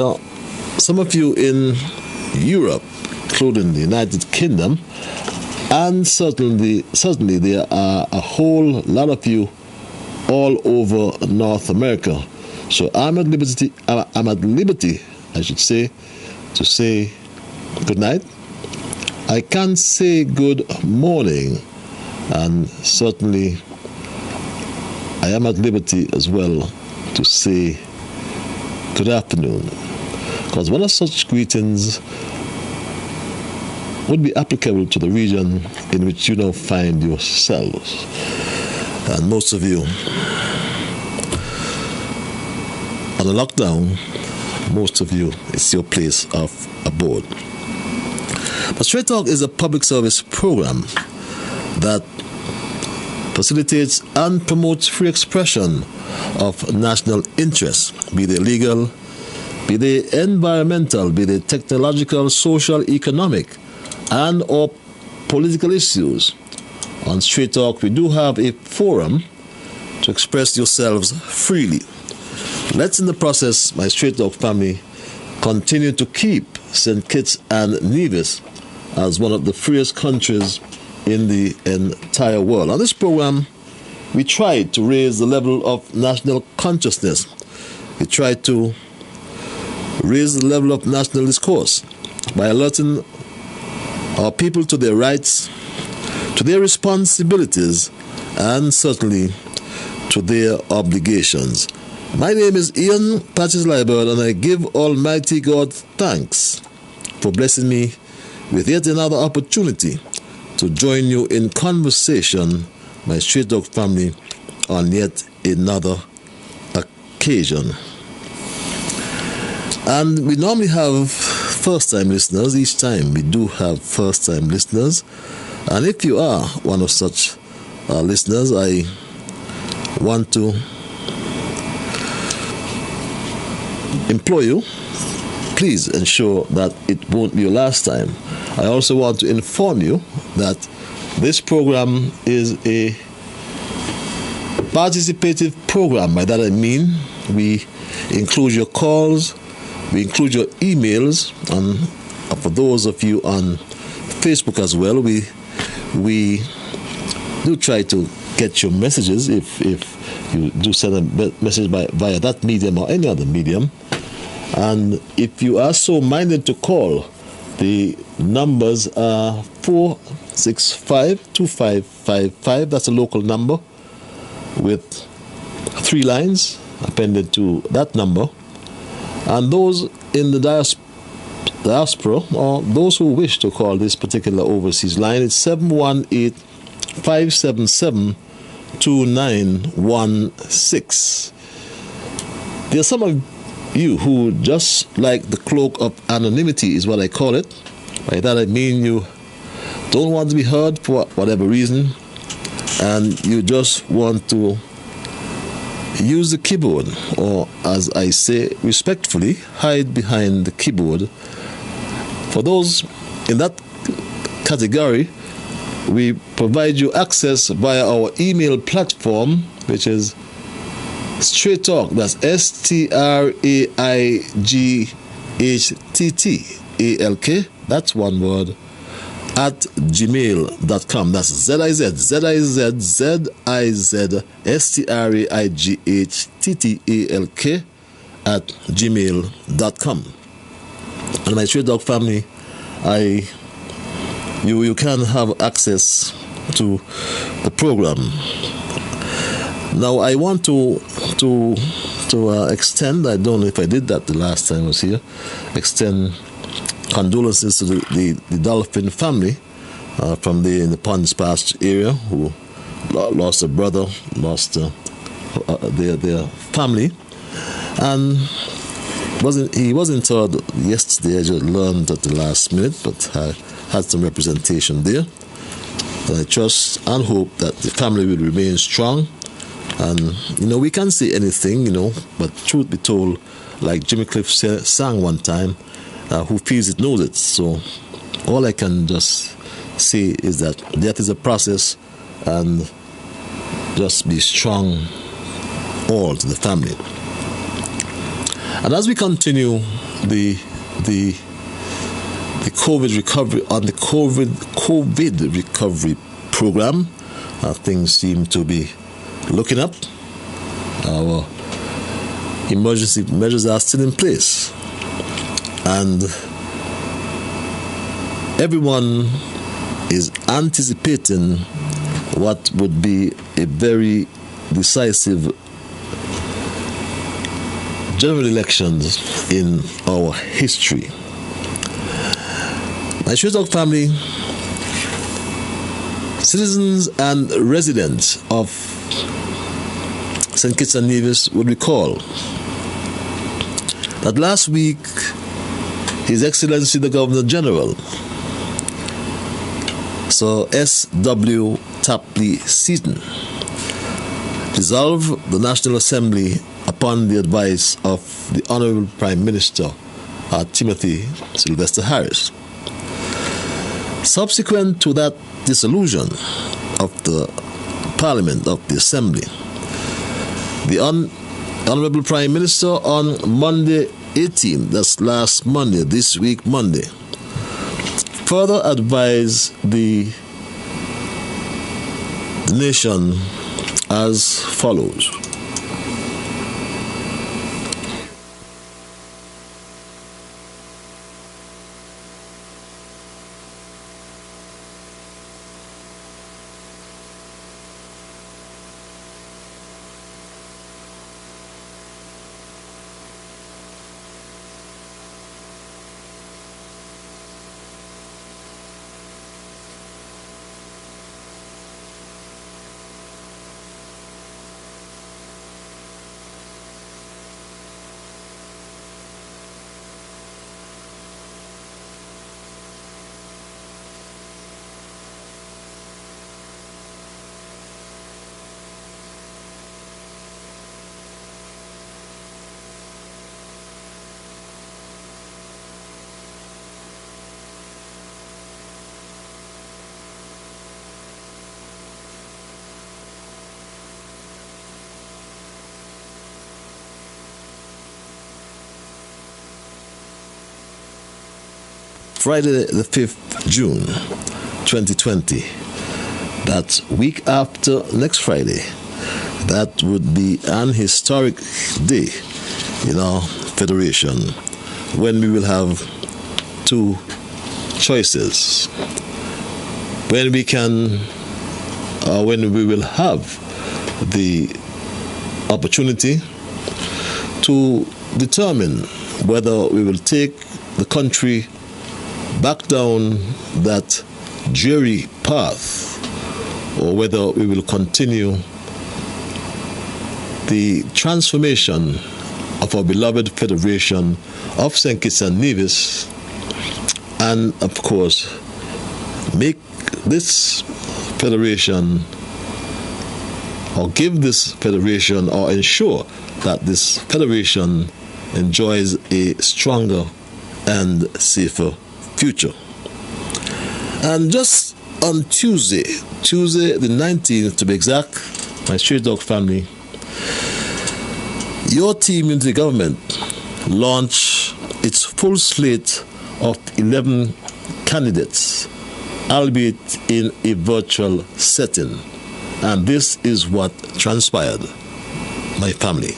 Now, some of you in Europe, including the United Kingdom, and certainly there are a whole lot of you all over North America. So I'm at liberty, I should say, to say good night. I can't say good morning, and certainly I am at liberty as well to say good afternoon, because one of such greetings would be applicable to the region in which you now find yourselves. And most of you on a lockdown, most of you, it's your place of abode. But Straight Talk is a public service program that facilitates and promotes free expression of national interests, be they legal, be they environmental, be they technological, social, economic, and or political issues. On Straight Talk, we do have a forum to express yourselves freely. Let's, in the process, my Straight Talk family, continue to keep St. Kitts and Nevis as one of the freest countries in the entire world. On this program, we try to raise the level of national consciousness. We try to raise the level of national discourse by alerting our people to their rights, to their responsibilities, and certainly to their obligations. My name is Ian Patches Liburd, and I give Almighty God thanks for blessing me with yet another opportunity to join you in conversation, my Straight Talk family, on yet another occasion. And we normally have first-time listeners. Each time we do have first-time listeners. And if you are one of such listeners, I want to implore you, please ensure that it won't be your last time. I also want to inform you that this program is a participative program. By that I mean we include your calls, we include your emails, and for those of you on Facebook as well, we do try to get your messages if you do send a message via that medium or any other medium. And if you are so minded to call, the numbers are 465-2555. That's a local number with 3 lines appended to that number. And those in the diaspora, or those who wish to call this particular overseas line, it's 718-577-2916. There are some of you who just like the cloak of anonymity, is what I call it. By that I mean you don't want to be heard for whatever reason, and you just want to use the keyboard, or as I say respectfully, hide behind the keyboard. For those in that category, we provide you access via our email platform, which is Straight Talk. That's STRAIGHTTALK. That's one word. At gmail.com. That's ZIZZIZSTRAIGHTTALK at gmail.com. And my Straight Talk family, you can have access to the program. Now I want to extend, I don't know if I did that the last time I was here, extend condolences to the Dolphin family from in the Ponds Pasture area, who lost a brother, lost their family, and he wasn't told yesterday. I just learned at the last minute, but I had some representation there. And I trust and hope that the family will remain strong. And we can't say anything, but truth be told, like Jimmy Cliff sang one time, who feels it knows it. So all I can just say is that death is a process, and just be strong all to the family. And as we continue the COVID recovery COVID recovery program. Things seem to be looking up. Our emergency measures are still in place, and everyone is anticipating what would be a very decisive general elections in our history. My Straight Talk family, citizens and residents of St. Kitts and Nevis would recall that last week His Excellency the Governor General, Sir S.W. Tapley Seaton, dissolved the National Assembly upon the advice of the Honorable Prime Minister Timothy Sylvester Harris. Subsequent to that dissolution of the Parliament, of the Assembly, the Honorable Prime Minister on Monday 18th, that's last Monday, this week Monday, further advised the nation as follows. Friday the 5th June 2020, that week after next Friday, that would be an historic day in our federation, when we will have two choices, when we will have the opportunity to determine whether we will take the country back down that dreary path, or whether we will continue the transformation of our beloved Federation of St. Kitts and Nevis, and of course make this federation, or give this federation, or ensure that this federation enjoys a stronger and safer future. And just on Tuesday the 19th to be exact, my Straight Dog family, your team in the government launched its full slate of 11 candidates, albeit in a virtual setting. And this is what transpired, my family.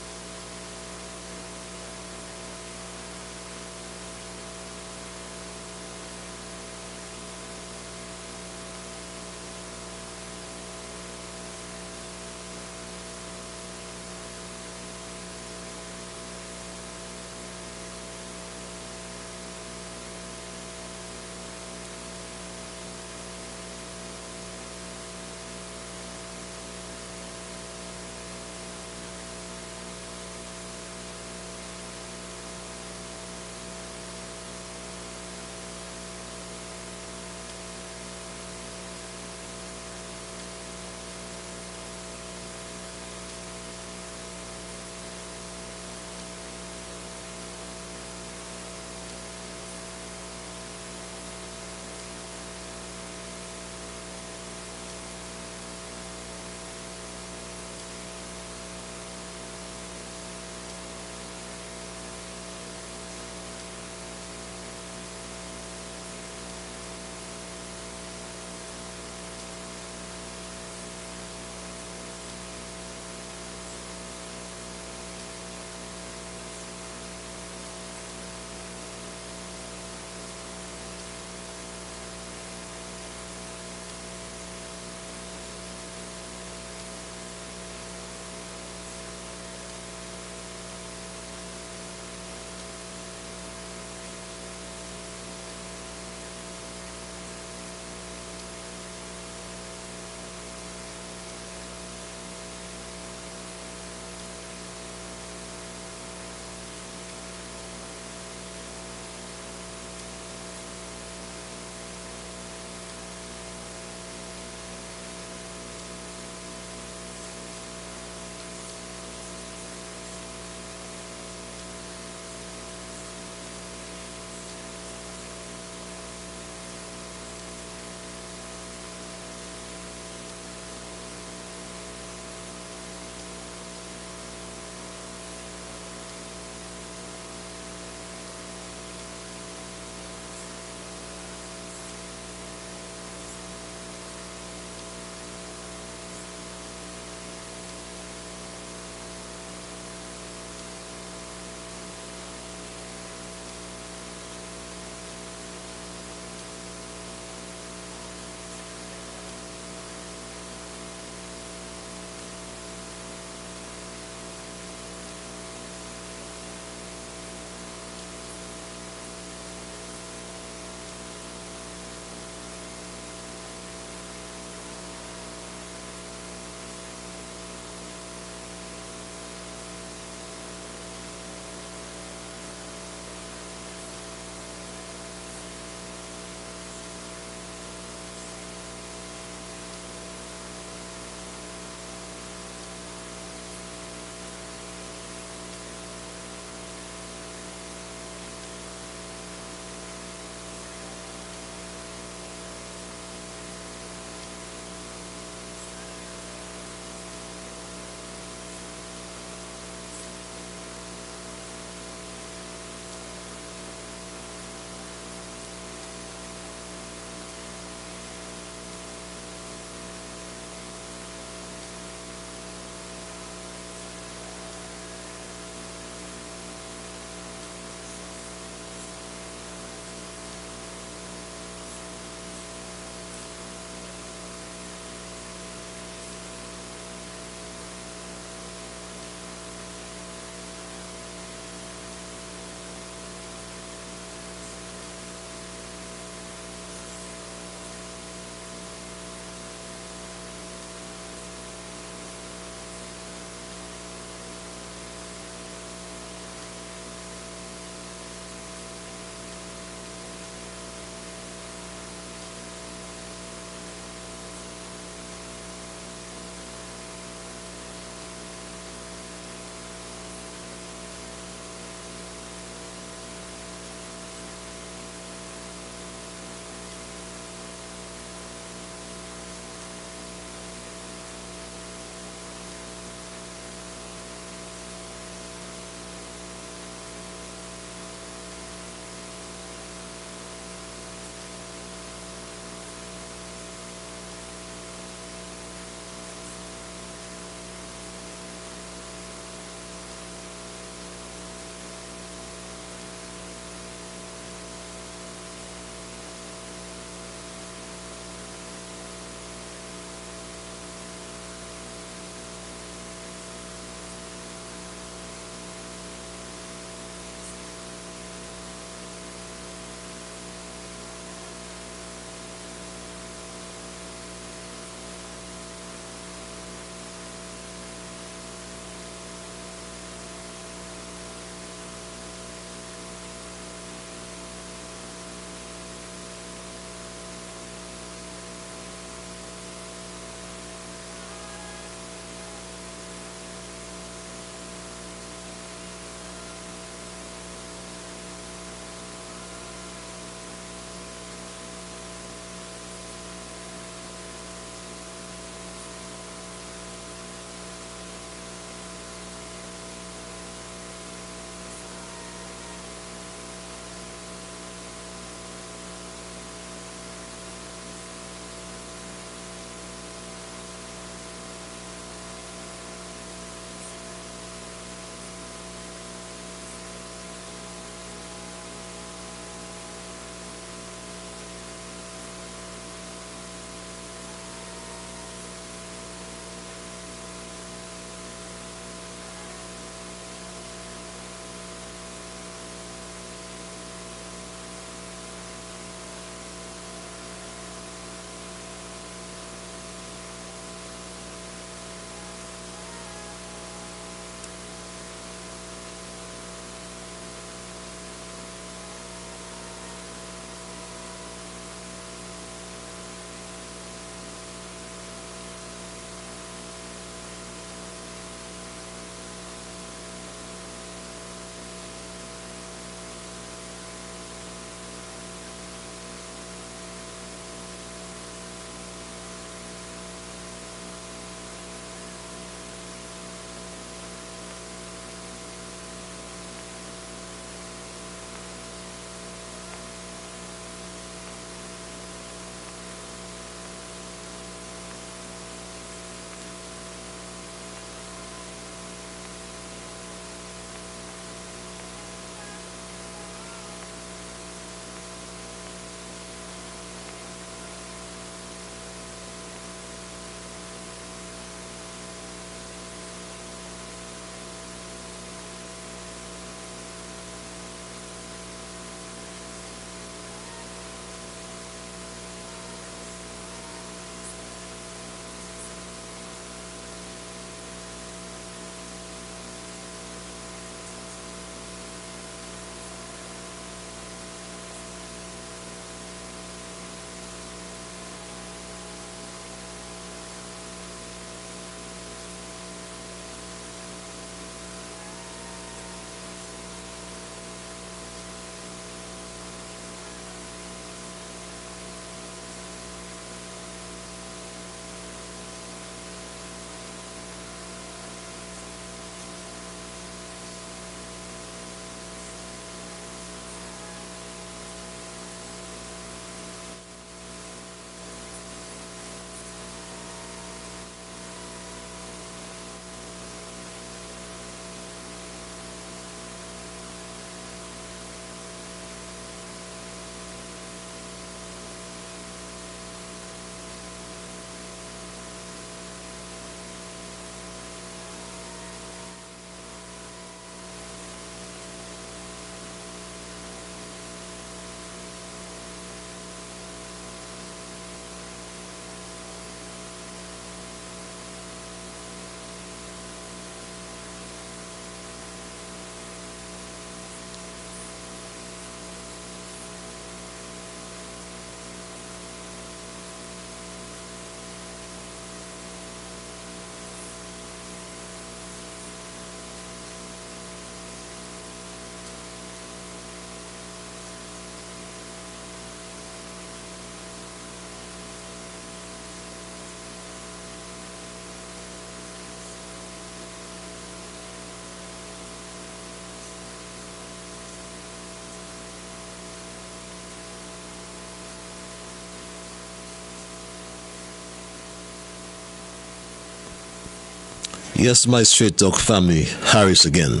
Yes, my Straight Talk family, Harris again.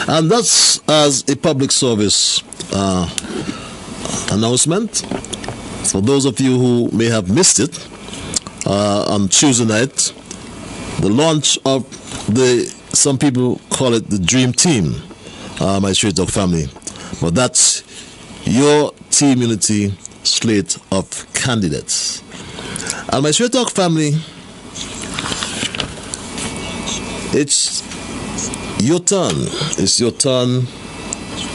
And that's as a public service announcement. For those of you who may have missed it, on Tuesday night, the launch of some people call it the Dream Team, my Straight Talk family. But that's your Team Unity slate of candidates. And my Straight Talk family, it's your turn. It's your turn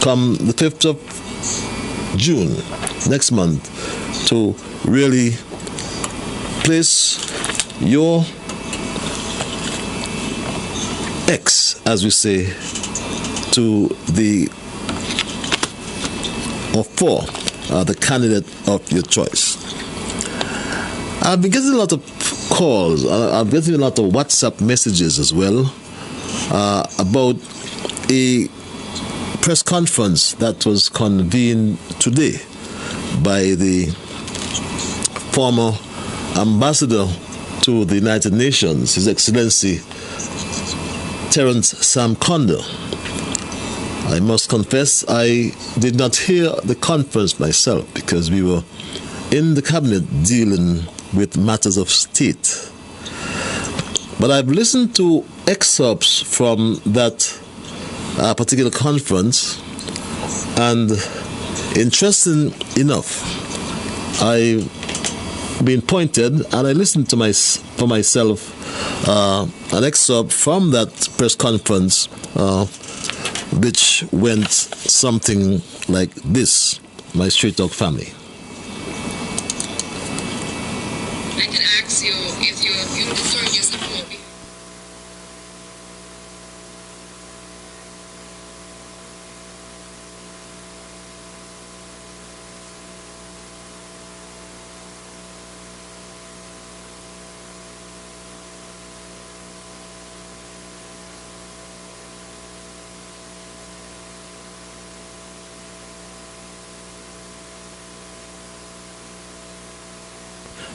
come the 5th of June, next month, to really place your X, as we say, to for the candidate of your choice. I've been getting a lot of calls. I'm getting a lot of WhatsApp messages as well about a press conference that was convened today by the former ambassador to the United Nations, His Excellency Terence Sam Condor. I must confess I did not hear the conference myself because we were in the cabinet dealing with matters of state. But I've listened to excerpts from that particular conference, and interesting enough, I've been pointed, and I listened to for myself an excerpt from that press conference, which went something like this, my Straight Talk family. I can ask you if you confirm your support.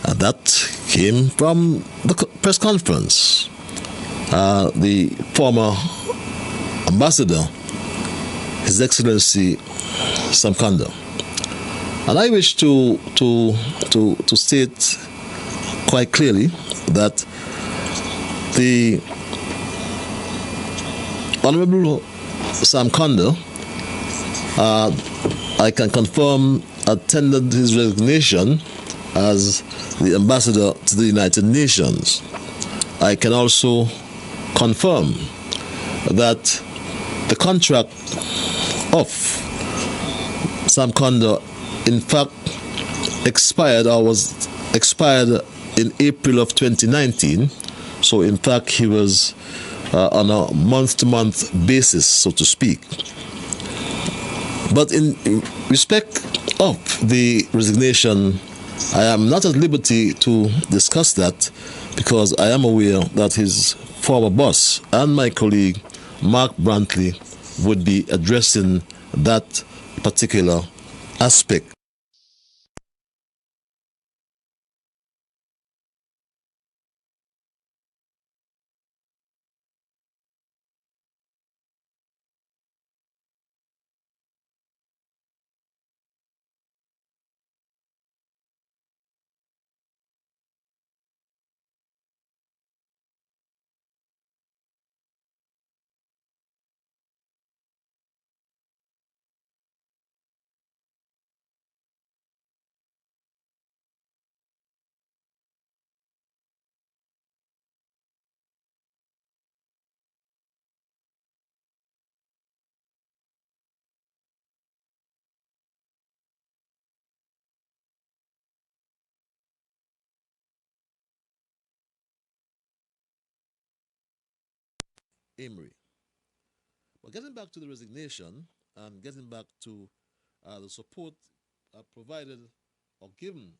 And that came from the press conference. The former ambassador, His Excellency Sam Condor. And I wish to state quite clearly that the Honorable Sam Condor, I can confirm, attended his resignation as the ambassador to the United Nations. I can also confirm that the contract of Sam Condor in fact expired in April of 2019. So in fact he was on a month-to-month basis, so to speak. But in respect of the resignation, I am not at liberty to discuss that because I am aware that his former boss and my colleague Mark Brantley would be addressing that particular aspect. Amory. But getting back to the resignation and getting back to the support provided or given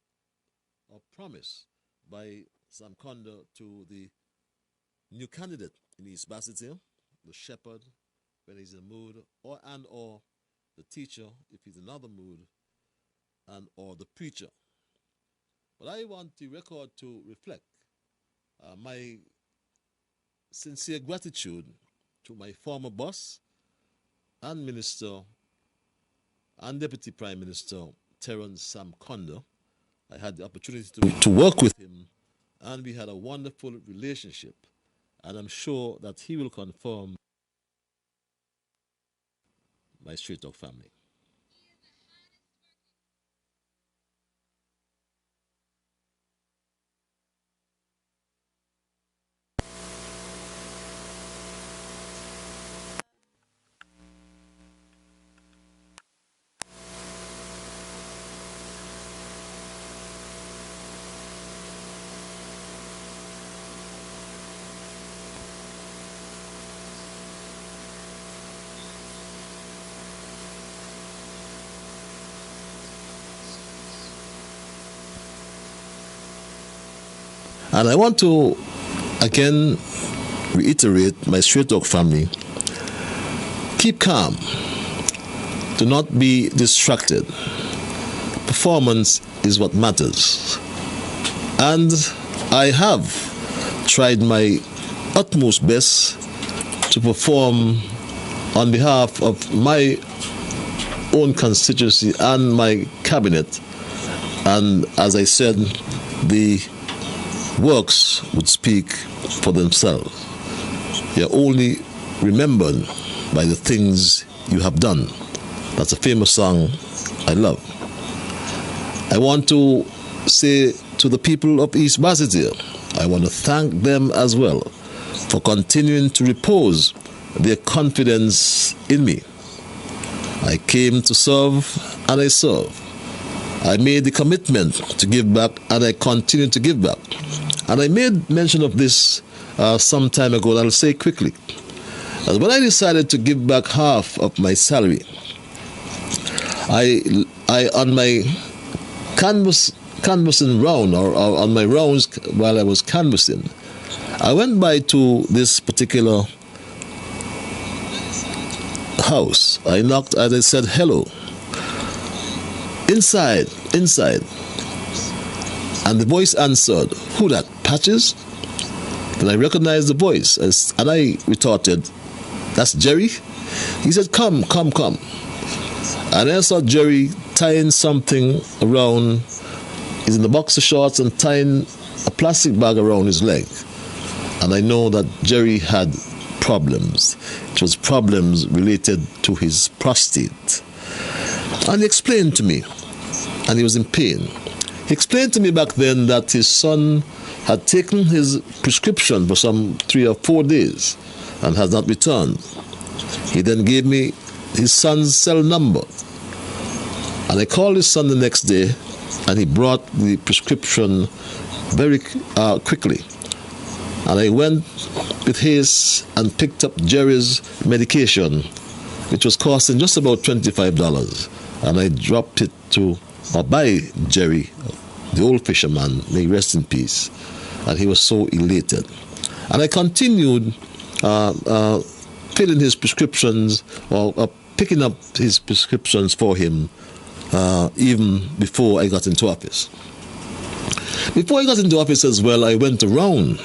or promised by Sam Condor to the new candidate in East Bassett, the shepherd when he's in a mood, or the teacher if he's in another mood, and or the preacher. But I want the record to reflect my sincere gratitude to my former boss and Minister and Deputy Prime Minister Terence Sam Kondo. I had the opportunity to work with him, and we had a wonderful relationship. And I'm sure that he will confirm my Straight Talk family. And I want to again reiterate my Straight Talk family. Keep calm. Do not be distracted. Performance is what matters. And I have tried my utmost best to perform on behalf of my own constituency and my cabinet. And as I said, the works would speak for themselves. You're only remembered by the things you have done. That's a famous song I love. I want to say to the people of East Basseterre, I want to thank them as well for continuing to repose their confidence in me. I came to serve and I serve. I made the commitment to give back and I continue to give back. And I made mention of this some time ago, and I'll say quickly. As when I decided to give back half of my salary, I on my canvassing round, or on my rounds while I was canvassing, I went by to this particular house. I knocked and I said, hello. Inside. And the voice answered, who that, Patches? Then I recognized the voice, and I retorted, that's Jerry? He said, come. And I saw Jerry tying something around, he's in the boxer shorts and tying a plastic bag around his leg. And I know that Jerry had problems. It was problems related to his prostate. And he explained to me, and he was in pain. He explained to me back then that his son had taken his prescription for some 3 or 4 days and has not returned. He then gave me his son's cell number. And I called his son the next day, and he brought the prescription very quickly. And I went with haste and picked up Jerry's medication, which was costing just about $25. And I dropped it by Jerry, the old fisherman, may he rest in peace. And he was so elated. And I continued filling his prescriptions, or picking up his prescriptions for him, even before I got into office. Before I got into office as well, I went around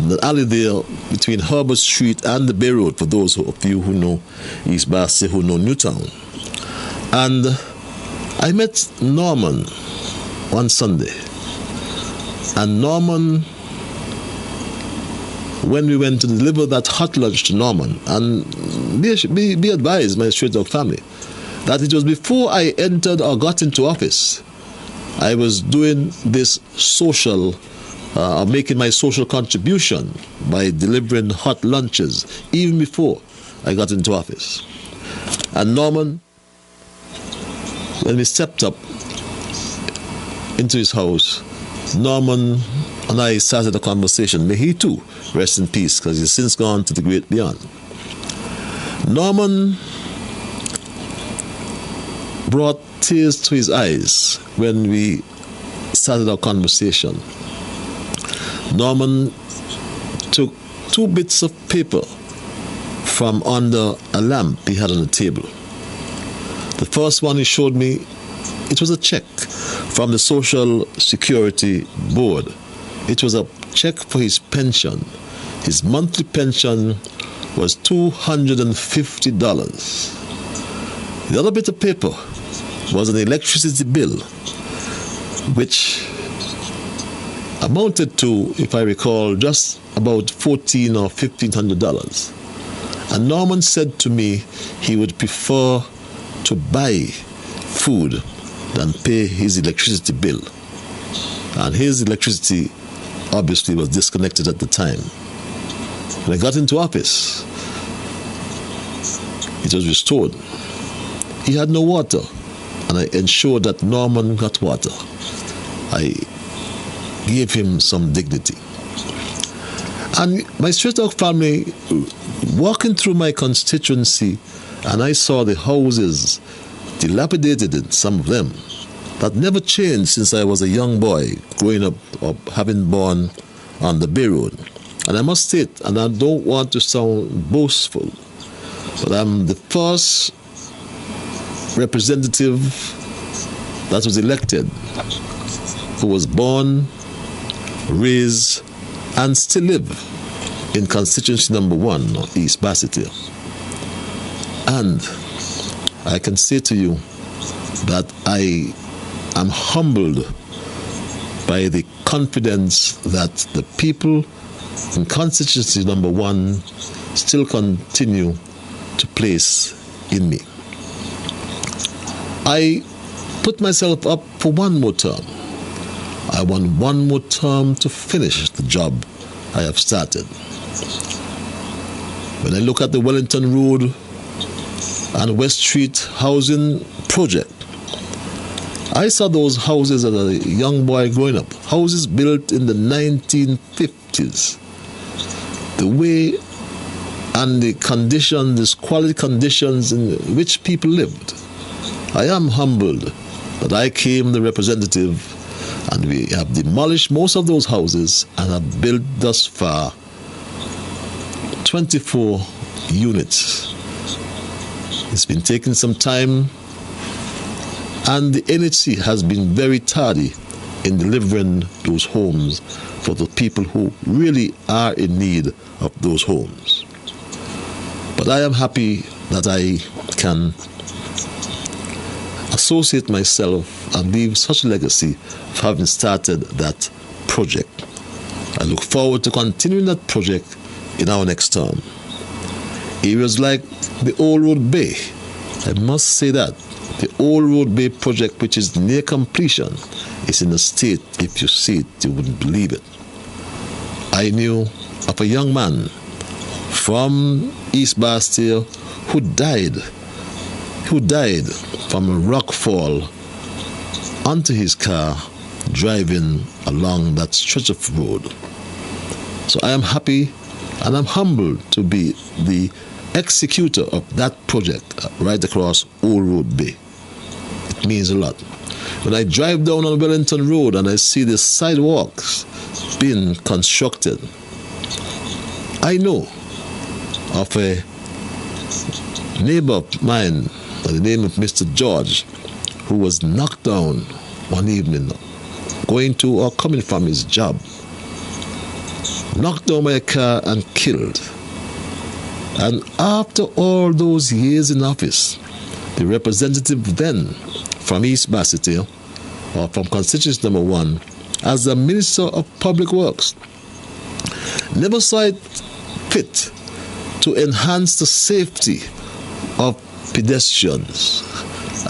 the alley there between Herbert Street and the Bay Road, for those of you who know East Basseterre, who know Newtown. And I met Norman one Sunday. And Norman, when we went to deliver that hot lunch to Norman, and be advised, my Straight Talk family, that it was before I entered or got into office, I was doing this social, making my social contribution by delivering hot lunches, even before I got into office. And Norman, when we stepped up into his house, Norman and I started a conversation. May he too rest in peace, because he's since gone to the great beyond. Norman brought tears to his eyes when we started our conversation. Norman took 2 bits of paper from under a lamp he had on the table. The first one he showed me, it was a check from the Social Security Board. It was a check for his pension. His monthly pension was $250. The other bit of paper was an electricity bill, which amounted to, if I recall, just about $1,400 or $1,500. And Norman said to me he would prefer to buy food than pay his electricity bill. And his electricity obviously was disconnected at the time. When I got into office, it was restored. He had no water, and I ensured that Norman got water. I gave him some dignity. And my Straight Talk family, walking through my constituency, and I saw the houses dilapidated in some of them, that never changed since I was a young boy growing up or having born on the Bay Road. And I must state, and I don't want to sound boastful, but I'm the first representative that was elected who was born, raised, and still live in constituency number 1, East Basseterre. And I can say to you that I am humbled by the confidence that the people in constituency number 1 still continue to place in me. I put myself up for one more term. I want one more term to finish the job I have started. When I look at the Wellington Road and West Street housing project, I saw those houses as a young boy growing up. Houses built in the 1950s. The way and the conditions, the quality conditions in which people lived. I am humbled that I came the representative and we have demolished most of those houses and have built thus far 24 units. It's been taking some time, and the NHC has been very tardy in delivering those homes for the people who really are in need of those homes. But I am happy that I can associate myself and leave such a legacy of having started that project. I look forward to continuing that project in our next term. Areas like the Old Road Bay, I must say that the Old Road Bay project, which is near completion, is in a state, if you see it, you wouldn't believe it. I knew of a young man from East Basseterre who died from a rock fall onto his car driving along that stretch of road. So I am happy and I'm humbled to be the executor of that project right across Old Road Bay. It means a lot. When I drive down on Wellington Road and I see the sidewalks being constructed, I know of a neighbor of mine by the name of Mr. George, who was knocked down one evening going to or coming from his job, knocked down by a car and killed. And after all those years in office, the representative then from East Basseterre, or from constituency number 1, as the Minister of Public Works, never saw it fit to enhance the safety of pedestrians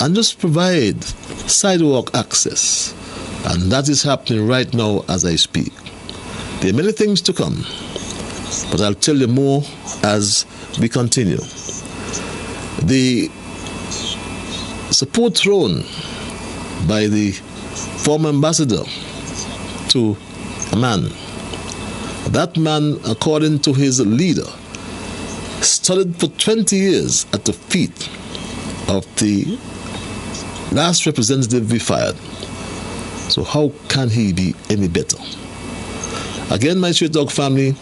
and just provide sidewalk access. And that is happening right now as I speak. There are many things to come, but I'll tell you more as we continue. The support thrown by the former ambassador to a man, that man, according to his leader, studied for 20 years at the feet of the last representative we fired. So how can he be any better? Again, my Straight Talk family,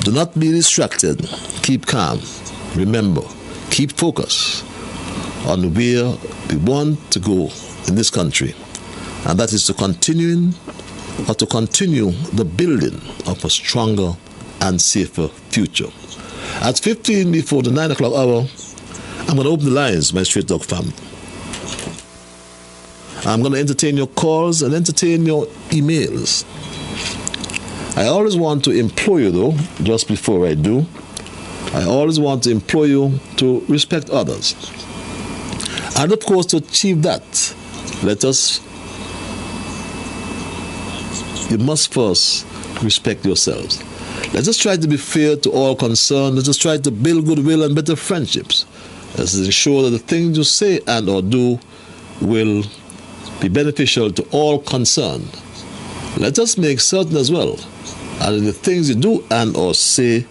do not be distracted. Keep calm. Remember, keep focused on where we want to go in this country, and that is to continue the building of a stronger and safer future. At 15 before the 9 o'clock hour, I'm going to open the lines, my Straight Talk family. I'm going to entertain your calls and entertain your emails. I always want to implore you, though, just before I do, I always want to implore you to respect others. And of course, to achieve that, you must first respect yourselves. Let us try to be fair to all concerned. Let us try to build goodwill and better friendships. Let us ensure that the things you say and or do will be beneficial to all concerned. Let us make certain as well, and in the things you do and or say,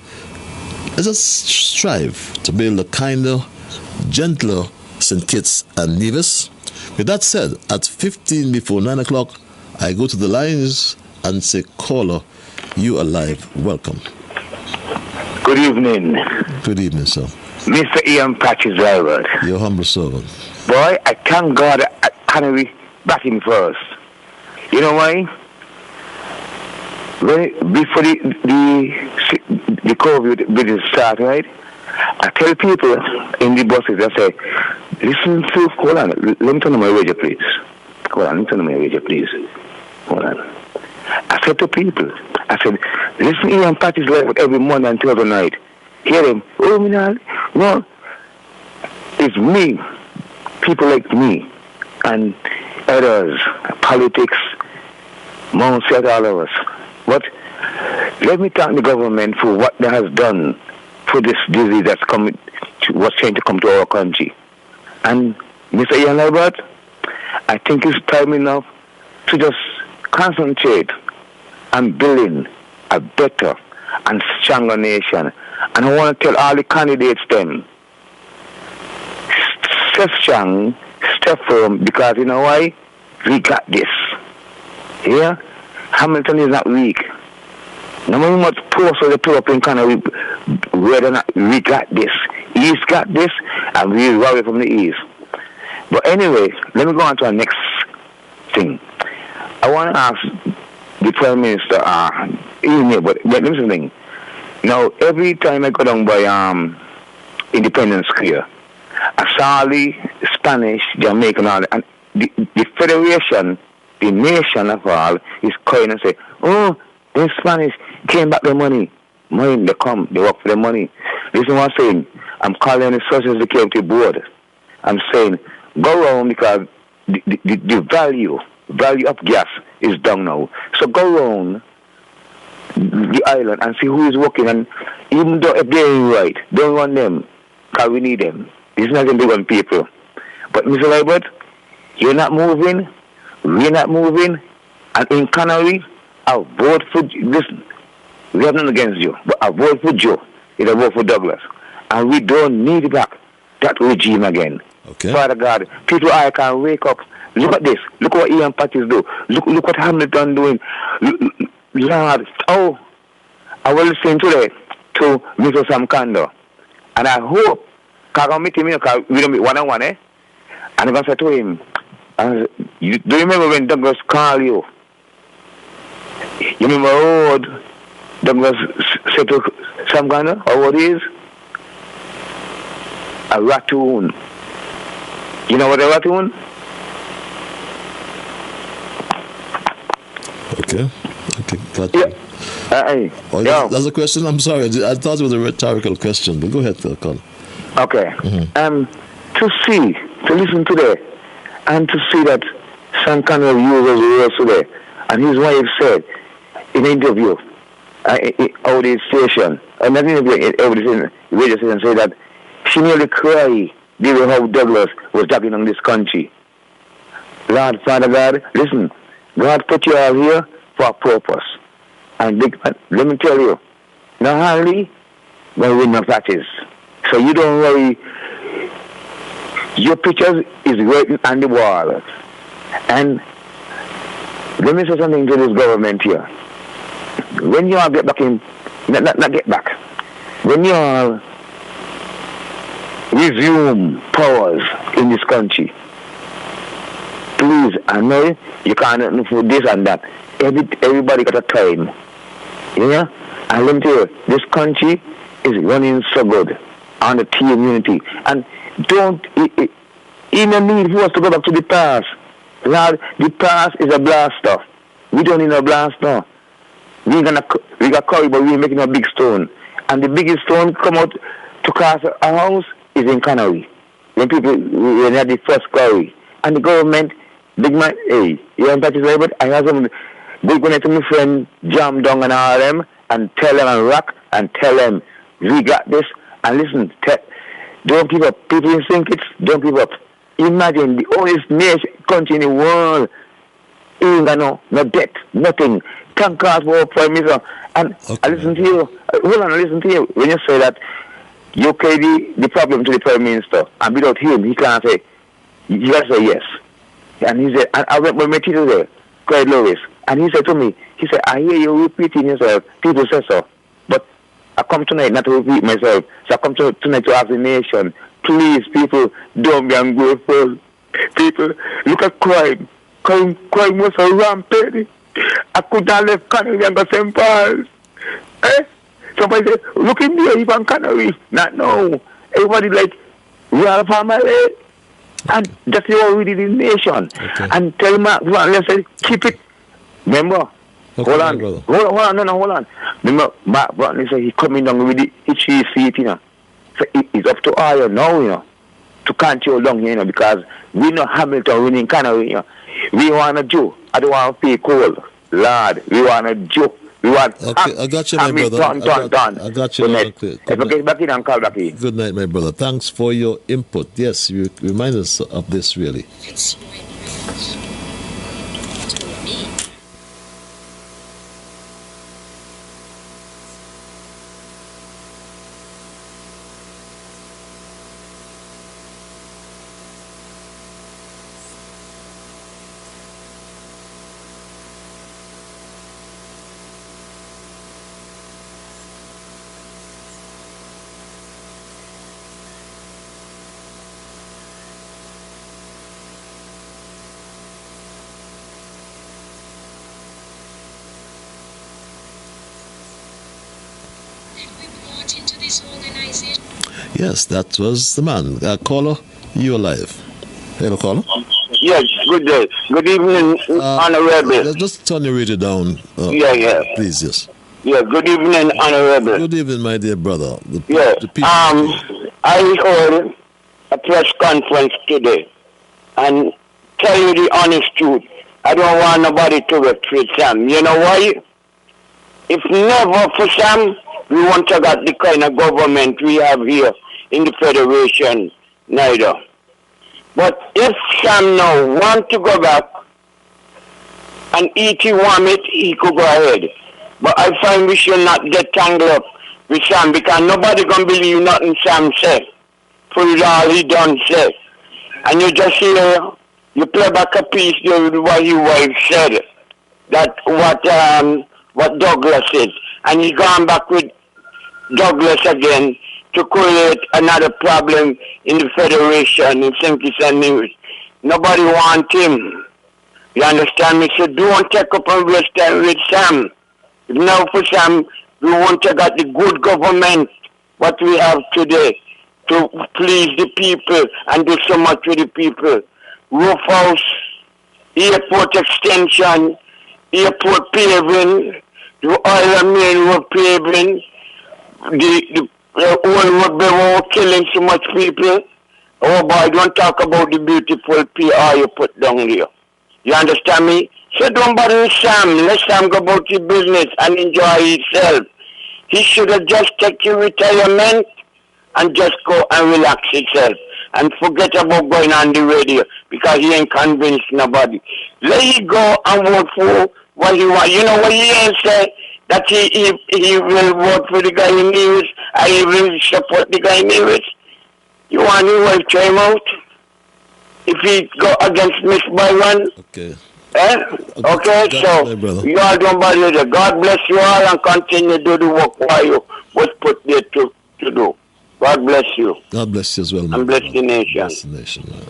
let us strive to build a kinder, gentler St. Kitts and Nevis. With that said, at 15 before 9 o'clock, I go to the lines and say, caller, you are live. Welcome. Good evening. Good evening, sir. Mr. Ian Patches Liburd. Your humble servant. Boy, I thank God I can't be batting first. You know why? Before the COVID business start, right? I tell people in the buses, I say, listen to, hold on, let me turn on my radio, please. Hold on, let me turn on my radio, please. Hold on. I said to people, I said, listen Ian Patches Liburd every morning until the night. Hear them, oh, no, it's me, people like me, and others, politics, Mount Set, all of us. But let me thank the government for what they has done for this disease that's coming, was trying to come to our country. And Mr. Ian Liburd, I think it's time enough to just concentrate on building a better and stronger nation. And I want to tell all the candidates then, stay strong, stay firm, because you know why? We got this. Yeah? Hamilton is not weak. No matter what posters they put up in Canada, we got this. East got this, and we are away from the East. But anyway, let me go on to our next thing. I want to ask the Prime Minister, email, but let me say something. Now, every time I go down by Independence Square, I saw the Spanish, Jamaican, all that, and the Federation, the nation of all, is calling and say, oh, the Spanish came back their money. Money, they come, they work for their money. Listen what I'm saying. I'm calling the Social Security Board. I'm saying, go around because the value of gas is down now. So go around the island and see who is working. And even though if they ain't right, don't run them because we need them. It's not going to be one people. But Mr. Liburd, you're not moving. We're not moving. And in Canary, I'll vote for, listen, we have nothing against you, but I vote for Joe. I vote for Douglas. And we don't need back that regime again. Okay. Father God, people I can wake up. Look at this. Look what Ian Patches do. Look what Hamilton doing. Lord, oh, I will listen today to Mr. Sam Kando. And I hope, because I'm meeting him, because we don't meet one-on-one, eh? And I'm going to say to him, do you remember when Douglas called you? You remember what Douglas said to Sam Kando, or what is? A raccoon. You know what a raccoon? Okay, got you. Yeah. That's a question? I'm sorry, I thought it was a rhetorical question, but go ahead, Colin. Okay. To listen today, and to see that some kind of users were today, and his wife said in an interview, over the station, and not interview, over the radio station, said that she nearly cried, given how Douglas was talking on this country. Lord, Father God, listen, God put you all here for a purpose. And let me tell you, not only when we win the matches, so you don't worry. Your picture is written on the wall. And let me say something to this government here. When you all get back in, not get back, when you all resume powers in this country, please, I know you can't do this and that. Everybody got a time. Yeah? And let me tell you, this country is running so good on the team unity. And don't even need for us to go back to the past. Lord, the past is a blaster. We don't need a blaster. We got curry, but we're making a big stone. And the biggest stone come out to cast a house is in Canary. When they had the first curry. And the government, big man, hey, you want to touch but I have some big one to my friend, jam down and all them, and tell them and rock, and tell them, we got this, and listen, don't give up. People in St. Kitts, don't give up. Imagine the oldest nation, country in the world, ain't got no debt, nothing. Thank God for our Prime Minister. And okay. I listen to you, hold on, I listen to you. When you say that, you carry the problem to the Prime Minister, and without him, he can't say, you gotta say yes. And he said, and I went with my teacher there, Craig Lewis, and he said to me, he said, I hear you repeating yourself. People say so. But I come tonight not to repeat myself. So I come tonight to ask the nation, please, people, don't be ungrateful. People, look at crime. Crime was a rampage. I could not left Canary and go St. Paul's. Eh? Somebody said, look in there, even Canary. Not no. Everybody like, we are a family. And that's how we did in the nation. Okay. And tell Mark, let's say, keep it. Remember? Okay, hold on. Remember, Mark Bradley said he coming down with his 3 feet, you know. So it's up to all now, you know, to control down here, you know, because we know Hamilton winning Canary, you know. We want a Jew. I don't want to pay cold. Lord, we want a Jew. We want okay, I got you, my brother. I got you. If I get back in and call back in. Good night, my brother. Thanks for your input. Yes, you remind us of this, really. It's so important to me. Into this organization. Yes, that was the man. Caller, you alive. Hello, caller. Yes, good day. Good evening, Honorable. Just turn your radio down. Yeah. Please, yes. Yeah, good evening, Honorable. Good evening, my dear brother. I heard a press conference today, and tell you the honest truth, I don't want nobody to retreat Sam. You know why? If never for Sam, we won't have got the kind of government we have here in the Federation, neither. But if Sam now want to go back and E.T. want it, he could go ahead. But I find we should not get tangled up with Sam because nobody gonna believe nothing Sam said for all he done say. And you just hear, you play back a piece with what your wife said, that what Douglas said, and he gone back with Douglas again to create another problem in the Federation in St. Kitts and Nevis. Nobody want him. You understand me? So don't take up and waste time with Sam. If now for Sam, we want to get the good government what we have today to please the people and do so much with the people. Roof house, airport extension, airport paving, the oil and main road paving, the oil road were killing so much people. Oh boy, don't talk about the beautiful PR you put down there. You understand me? So don't bother with Sam. Let Sam go about his business and enjoy himself. He should have just taken retirement and just go and relax himself and forget about going on the radio because he ain't convinced nobody. Let he go and vote for what he wants. You know what he ain't say? That he will vote for the guy in Nevis. I will support the guy in Nevis. You want your wife to him out? If he go against Miss Byron? Okay. Okay, so you all don't bother there. God bless you all and continue to do the work while you was put there to do. God bless you. God bless you as well, man. And bless the nation. Bless the nation, man.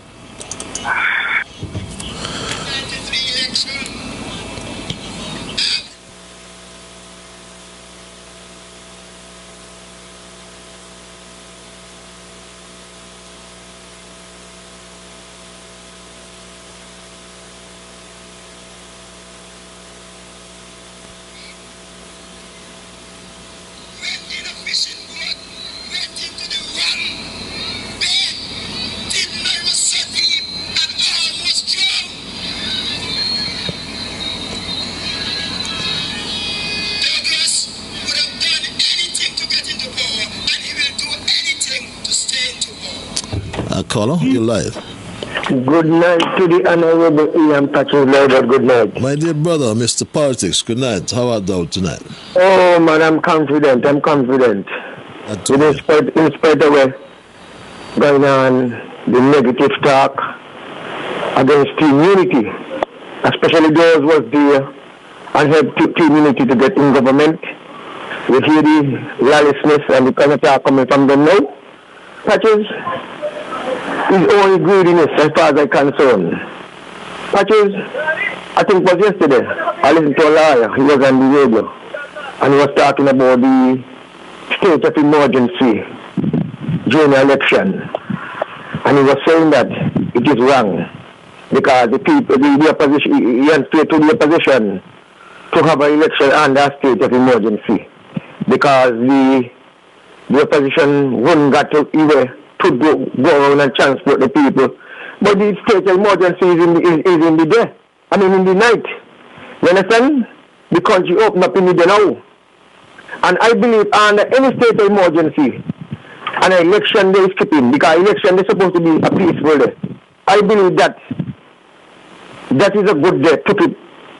caller, you're live. Good night to the Honorable Ian Patches Liburd. Good night. My dear brother, Mr. Politics, good night. How art thou tonight? Oh man, I'm confident. In spite of what going on, the negative talk against team unity, especially those was there and helped team unity to get in government. We hear the lawlessness and the kind of talk coming from them now. Patches is only greediness as far as I'm concerned. Patches, I think it was yesterday, I listened to a lawyer, he was on the radio, and he was talking about the state of emergency during the election. And he was saying that it is wrong, because the people, the opposition, he wants to the opposition to have an election under a state of emergency, because the opposition wouldn't got to either to go around and transport the people. But the state of emergency is in the day. I mean in the night. You understand? The country open up in the day now. And I believe under any state of emergency, an election day is skipping, because election is supposed to be a peaceful day. I believe that is a good day to keep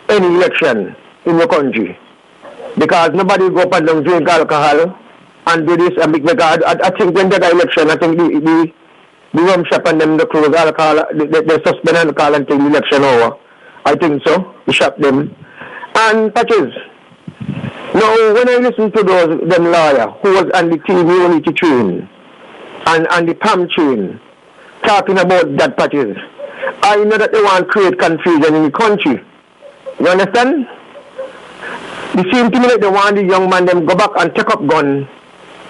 any election in the country. Because nobody will go up and down drink alcohol and do this, and because I think when that election, I think the rum shop and them, the close alcohol, they suspend alcohol until the election over. I think so. The shop them. And Patches, now when I listen to them lawyer who was on the team unity train and the PAM train talking about that, Patches, I know that they want to create confusion in the country. You understand? It seems to me like they want the young man them go back and take up gun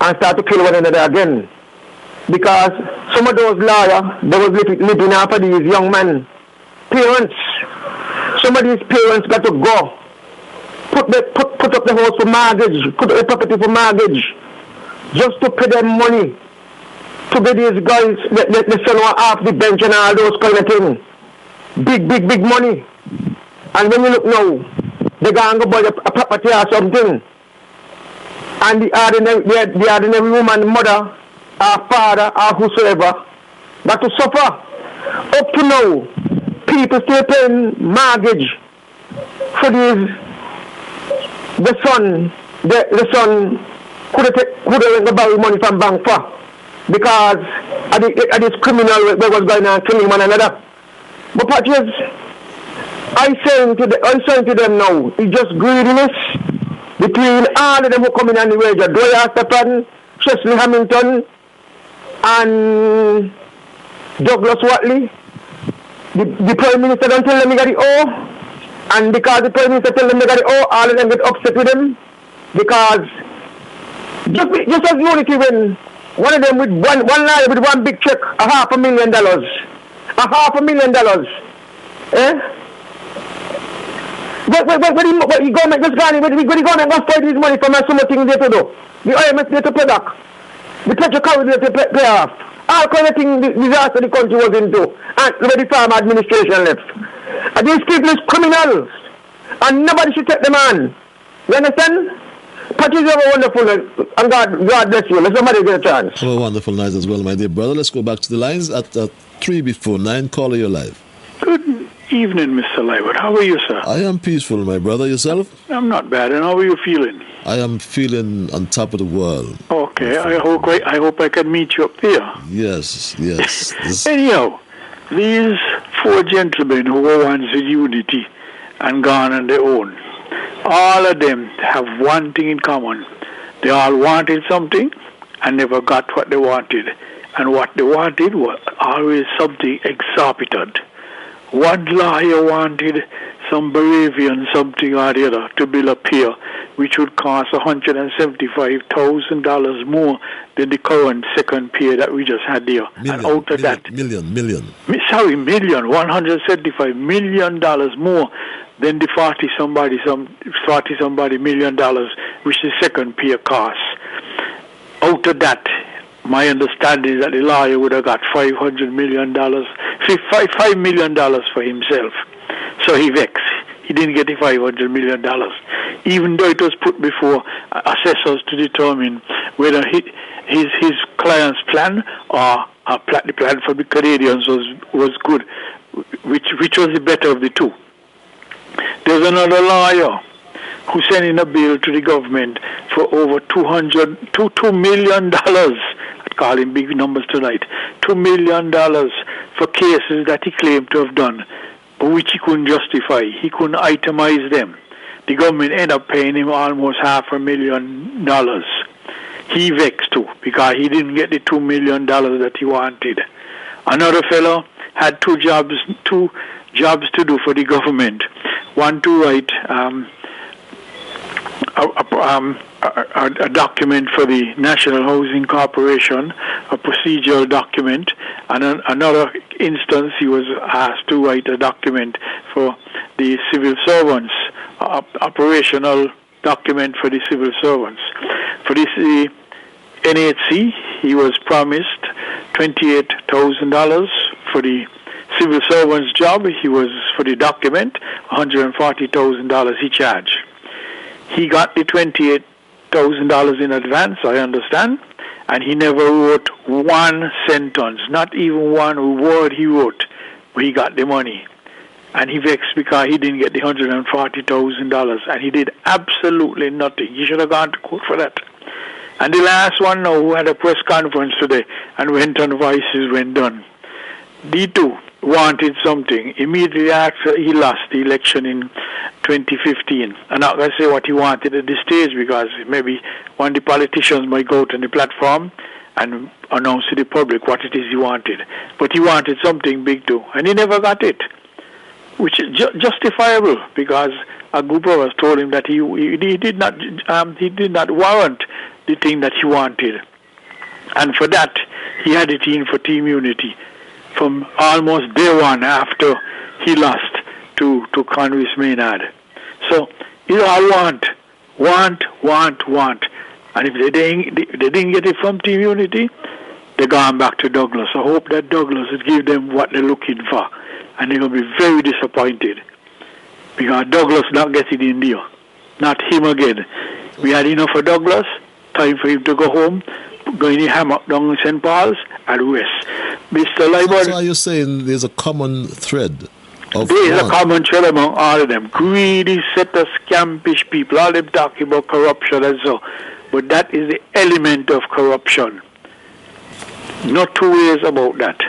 and start to kill one another again. Because some of those lawyers, they was living after these young men. Parents. Some of these parents got to go. Put up the house for mortgage, put up the property for mortgage, just to pay them money to get these guys, the son off the bench and all those kind of things. Big money. And when you look now, they go and go buy a property or something. And the ordinary woman, mother, or father, or whosoever, got to suffer. Up to now, people still paying mortgage for these. The son could have borrow money from bank for, because of this criminal that was going on killing one another. But Patches, I'm saying to them now, it's just greediness between all of them who come in on the radio, Doya Stephan, Chesley Hamilton, and Douglas Watley. The Prime Minister don't tell them he got the O, and because the Prime Minister tell them they got the O, all of them get upset with him, because just as unity when one of them with one line with one big check, $500,000, $500,000, eh? What the government just gone, what the government must pay this money from so much things they to do. The IMF they to pay back. The petrol car they to pay off. All kind of things, the disaster the country was into. And where the farm administration left. And these people is criminals. And nobody should take them on. You understand? Patches, you have a wonderful night. And God bless you. Let somebody get a chance. Have a wonderful night as well, my dear brother. Let's go back to the lines at 3 before 9. Caller, you're live. Good evening, Mr. Liburd. How are you, sir? I am peaceful, my brother. Yourself? I'm not bad. And how are you feeling? I am feeling on top of the world. Okay. I hope I can meet you up there. Yes. Anyhow, these four gentlemen who were once in unity and gone on their own, all of them have one thing in common. They all wanted something and never got what they wanted. And what they wanted was always something exorbitant. One lawyer wanted some Baravian something or the other to build a pier, which would cost $175,000 more than the current second pier that we just had there. And out of that, million. $175 million more than the $40 somebody million, which the second pier costs. Out of that, my understanding is that the lawyer would have got $500 million, $5 million for himself. So he vexed. He didn't get the $500 million, even though it was put before assessors to determine whether his client's plan or the plan for the Canadians was good, which was the better of the two. There's another lawyer who sent in a bill to the government for over $2 million. I'd call him big numbers tonight. $2 million for cases that he claimed to have done, but which he couldn't justify. He couldn't itemize them. The government ended up paying him almost $500,000. He vexed too because he didn't get the $2 million that he wanted. Another fellow had two jobs to do for the government. One to write a document for the National Housing Corporation, a procedural document, and another instance he was asked to write a document for the civil servants, operational document for the civil servants. For this NHC, he was promised $28,000 for the civil servant's job. He was, for the document, $140,000 he charged. He got the $28,000 in advance, I understand, and he never wrote one sentence, not even one word he wrote, but he got the money. And he vexed because he didn't get the $140,000, and he did absolutely nothing. He should have gone to court for that. And the last one now, who had a press conference today and went on Voices when done, the two wanted something immediately after he lost the election in 2015. I'm not going to say what he wanted at this stage because maybe one of the politicians might go out on the platform and announce to the public what it is he wanted. But he wanted something big too, and he never got it, which is justifiable because a group of us told him that he did not warrant the thing that he wanted, and for that he had it in for Team Unity from almost day one after he lost to Congress Maynard. So it's all want. And if they didn't get it from Team Unity, they're gone back to Douglas. I hope that Douglas will give them what they're looking for. And they're going to be very disappointed. Because Douglas not get it in there. Not him again. We had enough for Douglas. Time for him to go home. Go in the hammock down in St. Paul's and rest. Mr. Liburd. So are you saying there's a common thread? There is a common thread among all of them. Greedy, set of scampish people. All them talking about corruption and so. But that is the element of corruption. Not two ways about that.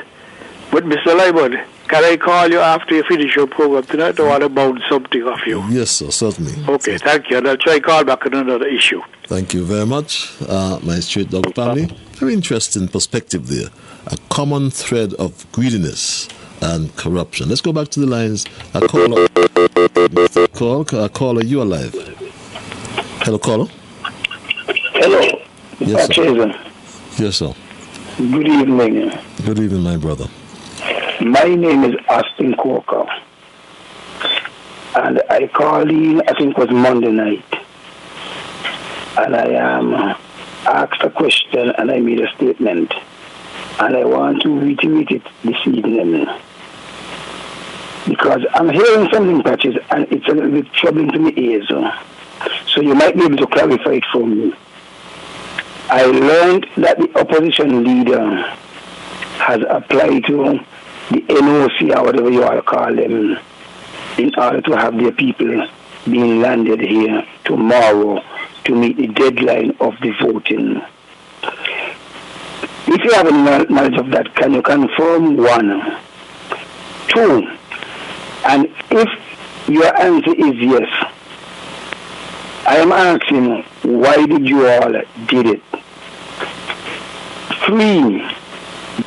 But Mr. Liburd, can I call you after you finish your program tonight, or want to bounce something off you? Yes, sir, certainly. Okay, thank you. And I'll try to call back on another issue. Thank you very much, my Straight Dog family. Very interesting perspective there. A common thread of greediness and corruption. Let's go back to the lines. Caller, you are live. Hello, caller. Hello. Yes, sir. Yes, sir. Good evening. Good evening, my brother. My name is Austin Corker. And I called in, I think it was Monday night. And I asked a question and I made a statement. And I want to reiterate it this evening. Because I'm hearing something, Patches, and it's a little bit troubling to me ears. So you might be able to clarify it for me. I learned that the opposition leader has applied to the NOC, or whatever you want to call them, in order to have their people being landed here tomorrow to meet the deadline of the voting. If you have any knowledge of that, can you confirm? 1. 2, and if your answer is yes, I am asking, why did you all did it? 3,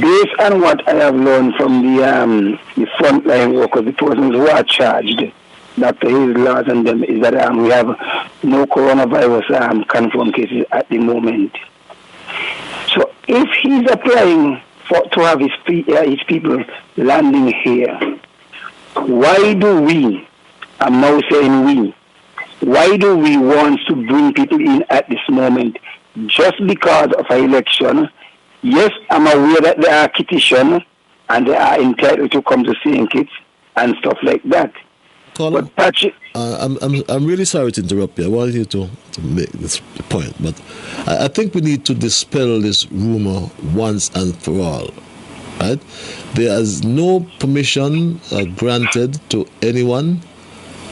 based on what I have learned from the frontline workers, the persons who are charged, Dr. Hayes, Laws and them, is that we have no coronavirus confirmed cases at the moment. So if he's applying to have his people landing here, why do we, I'm now saying we, why do we want to bring people in at this moment just because of an election? Yes, I'm aware that there are petitions and they are entitled to come to St. Kitts and stuff like that. Colin, I'm really sorry to interrupt you. I wanted you to make this point, but I think we need to dispel this rumor once and for all. right? There is no permission granted to anyone.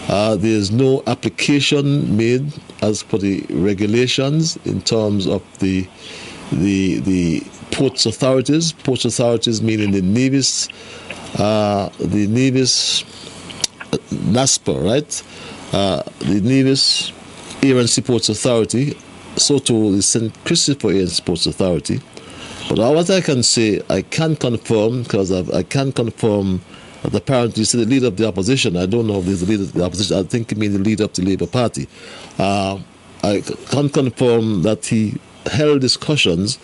There is no application made as per the regulations in terms of the ports authorities. Ports authorities meaning the Nevis, NASPA, right? The Nevis Air and Seaports Authority, so too the St. Christopher Air and Seaports Authority. But what I can say, I can confirm, because I can confirm that apparently you see the leader of the opposition, I don't know if there's the leader of the opposition, I think he means the leader of the Labour Party. I can confirm that he held discussions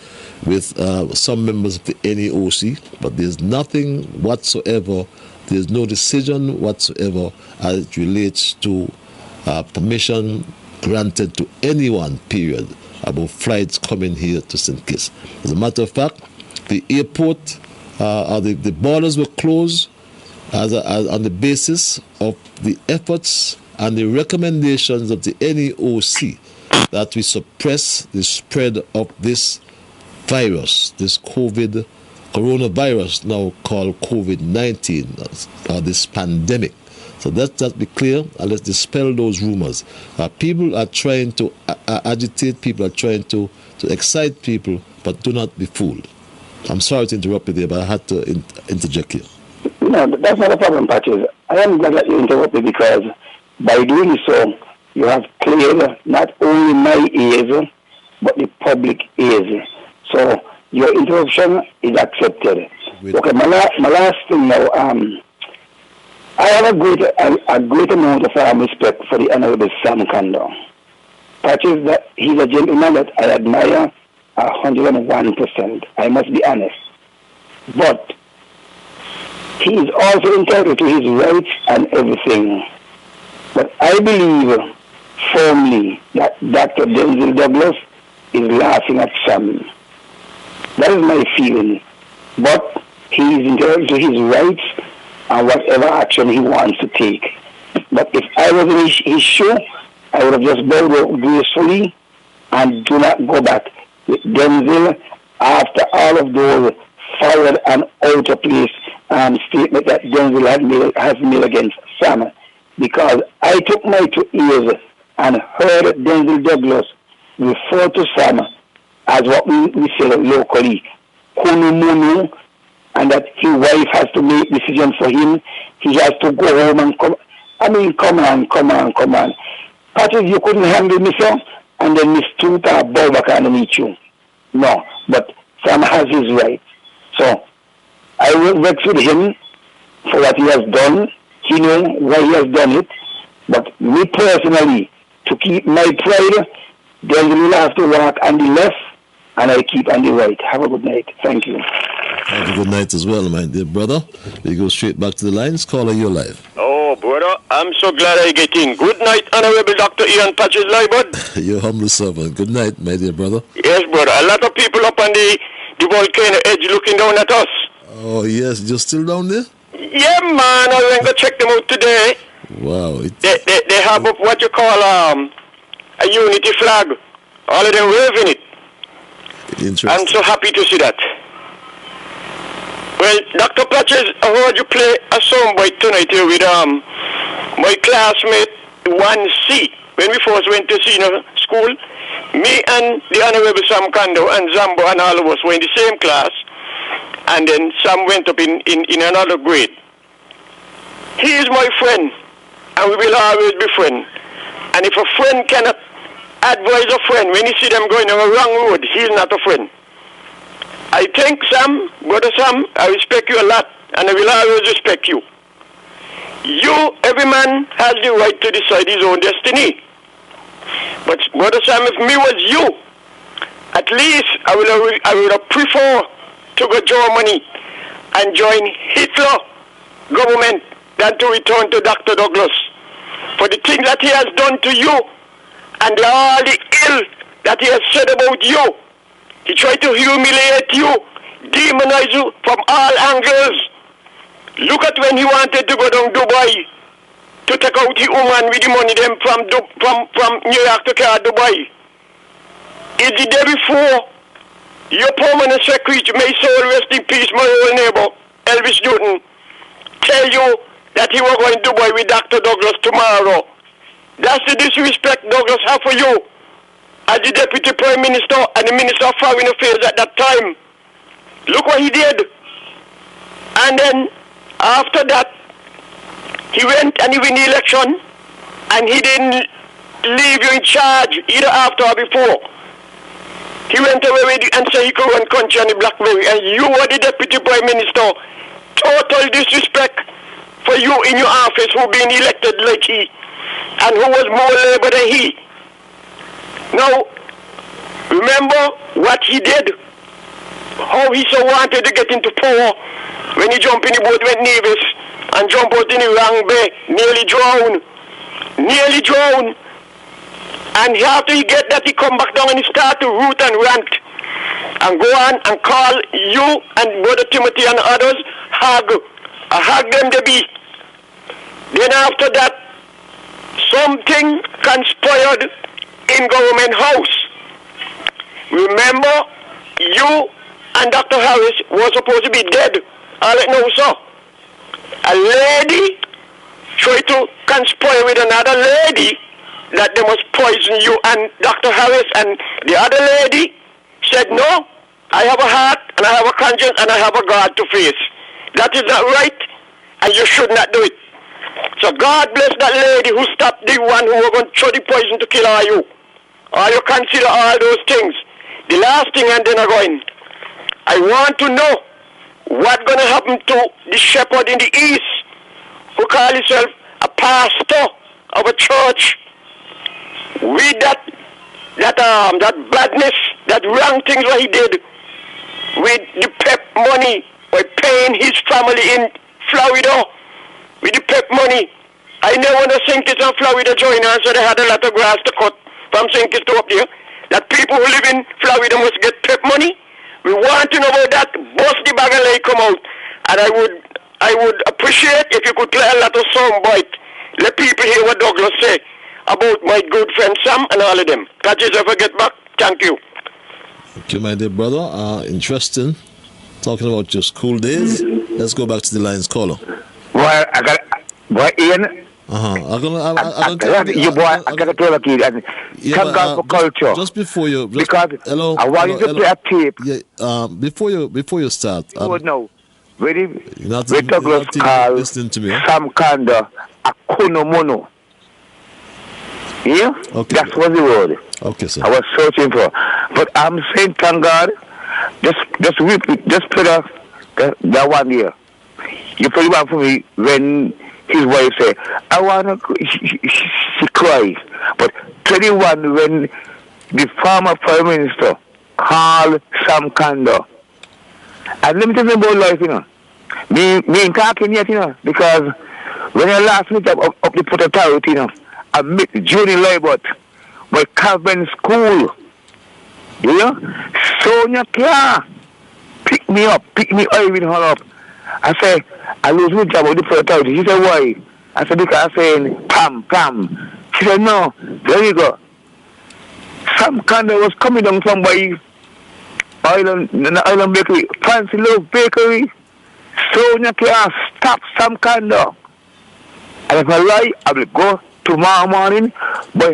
with some members of the NAOC, but there's nothing whatsoever, there's no decision whatsoever as it relates to permission granted to anyone, period, about flights coming here to St. Kitts. As a matter of fact, the airport, the borders were closed on the basis of the efforts and the recommendations of the NAOC that we suppress the spread of this virus, this coronavirus, now called COVID-19, this pandemic. So let's be clear and let's dispel those rumors. People are trying to agitate, people are trying to excite people, but do not be fooled. I'm sorry to interrupt you there, but I had to interject here. No, that's not a problem, Patches. I am glad that you interrupted, because by doing so, you have cleared not only my ears, but the public ears. So your interruption is accepted. Okay, my last thing now, I have a great amount of respect for the Honorable Sam Kando. Patches, that he's a gentleman that I admire 101%. I must be honest. But he is also entitled to his rights and everything. But I believe firmly that Dr. Denzel Douglas is laughing at Sam. That is my feeling. But he is entitled to his rights and whatever action he wants to take. But if I was in his shoe, I would have just bowed out gracefully and do not go back with Denzel after all of those forward and out of place statement that Denzel has made against Sam. Because I took my 2 ears and heard Denzel Douglas refer to Sam as what we say locally, Kunumunu, and that his wife has to make decisions for him. He has to go home and come. I mean, come on. Patrick, you couldn't handle me, sir, and then Miss Tuta bow back and meet you. No, but Sam has his right. So I will vex with him for what he has done. He knows why he has done it. But me personally, to keep my pride, then we will have to walk on the left, and I keep on the right. Have a good night. Thank you. Have a good night as well, my dear brother. We go straight back to the lines. Caller, you're live. Oh, brother, I'm so glad I get in. Good night, Honorable Dr. Ian Patches Liburd. Your humble servant. Good night, my dear brother. Yes, brother. A lot of people up on the volcano edge looking down at us. Oh, yes. You're still down there? Yeah, man. I went to check them out today. Wow. They have up what you call a unity flag. All of them waving it. Interesting. I'm so happy to see that. Well, Dr. Patches, I heard you play a soundbite tonight here with my classmate 1C. When we first went to senior school, me and the Honorable Sam Kando and Zambo and all of us were in the same class, and then Sam went up in another grade. He is my friend, and we will always be friends. And if a friend cannot advise a friend when you see them going on a wrong road, he is not a friend. I think, Sam, Brother Sam, I respect you a lot, and I will always respect you. Every man has the right to decide his own destiny. But, Brother Sam, if me was you, at least I would have prefer to go to Germany and join Hitler government than to return to Dr. Douglas. For the things that he has done to you, and all the ill that he has said about you. He tried to humiliate you, demonize you from all angles. Look at when he wanted to go down Dubai to take out the woman with the money them from New York to Dubai. It's the day before your permanent secretary, may soul rest in peace, my old neighbor, Elvis Newton, tell you that he was going to Dubai with Dr. Douglas tomorrow. That's the disrespect Douglas have for you as the Deputy Prime Minister and the Minister of Foreign Affairs at that time. Look what he did. And then after that, he went and he won the election, and he didn't leave you in charge either after or before. He went away with you and said he could run country on the BlackBerry, and you were the Deputy Prime Minister. Total disrespect for you in your office, who been elected like he, and who was more labor than he. Now, remember what he did, how he so wanted to get into power when he jumped in the boat, went nervous, and jumped out in the wrong bay, nearly drowned. And after he get that, he come back down and he start to root and rant, and go on and call you and Brother Timothy and others hug them the beat. Then after that, something conspired in government house. Remember, you and Dr. Harris were supposed to be dead. All right, no, sir. A lady tried to conspire with another lady that they must poison you and Dr. Harris, and the other lady said, no, I have a heart and I have a conscience and I have a God to face. That is not right, and you should not do it. So God bless that lady who stopped the one who was going to throw the poison to kill all you. Or you consider all those things. The last thing, and then I'm going, I want to know what's going to happen to the shepherd in the east who call himself a pastor of a church with that badness, that wrong things what he did with the PEP money by paying his family in Florida with the PEP money. I never want to think it's in Florida join us, so they had a lot of grass to cut from St. Kitts to up there. That people who live in Florida must get PEP money. We want to know about that. Bust the bag and let it come out. And I would appreciate if you could play a lot of soundbite. Let people hear what Douglas say about my good friend Sam and all of them. Catch you if I get back. Thank you. Thank you, my dear brother. Interesting. Talking about your school days. Let's go back to the Lions caller. Well, I got, boy, Ian. I gotta tell a kid. And thank God for culture. Just before you, because hello, I want you to play a tape. Yeah. Before you start. You would know. When Douglas called some kind of a konomono. Yeah? Okay. That's what the word. Okay, sir. I was searching for. But I'm saying, thank God, just put that one here. You put it one for me when his wife said, I want to, she cried. But 21 when the former Prime Minister called Sam Kanda. And let me tell you about life, you know. Me ain't talking yet, you know, because when I last meet up the Port Authority, you know, I met Junior Liburd, my Calvin school. You know? Sonia Kia pick me up even her up. I say, I lose my job with the Port Authority. She said, why? I said, because I'm saying, Pam. She said, no, there you go. Some kind of was coming down from by Island Bakery, Fancy Love Bakery. Sonia Kia stop some kind of. And if I lie, I will go tomorrow morning by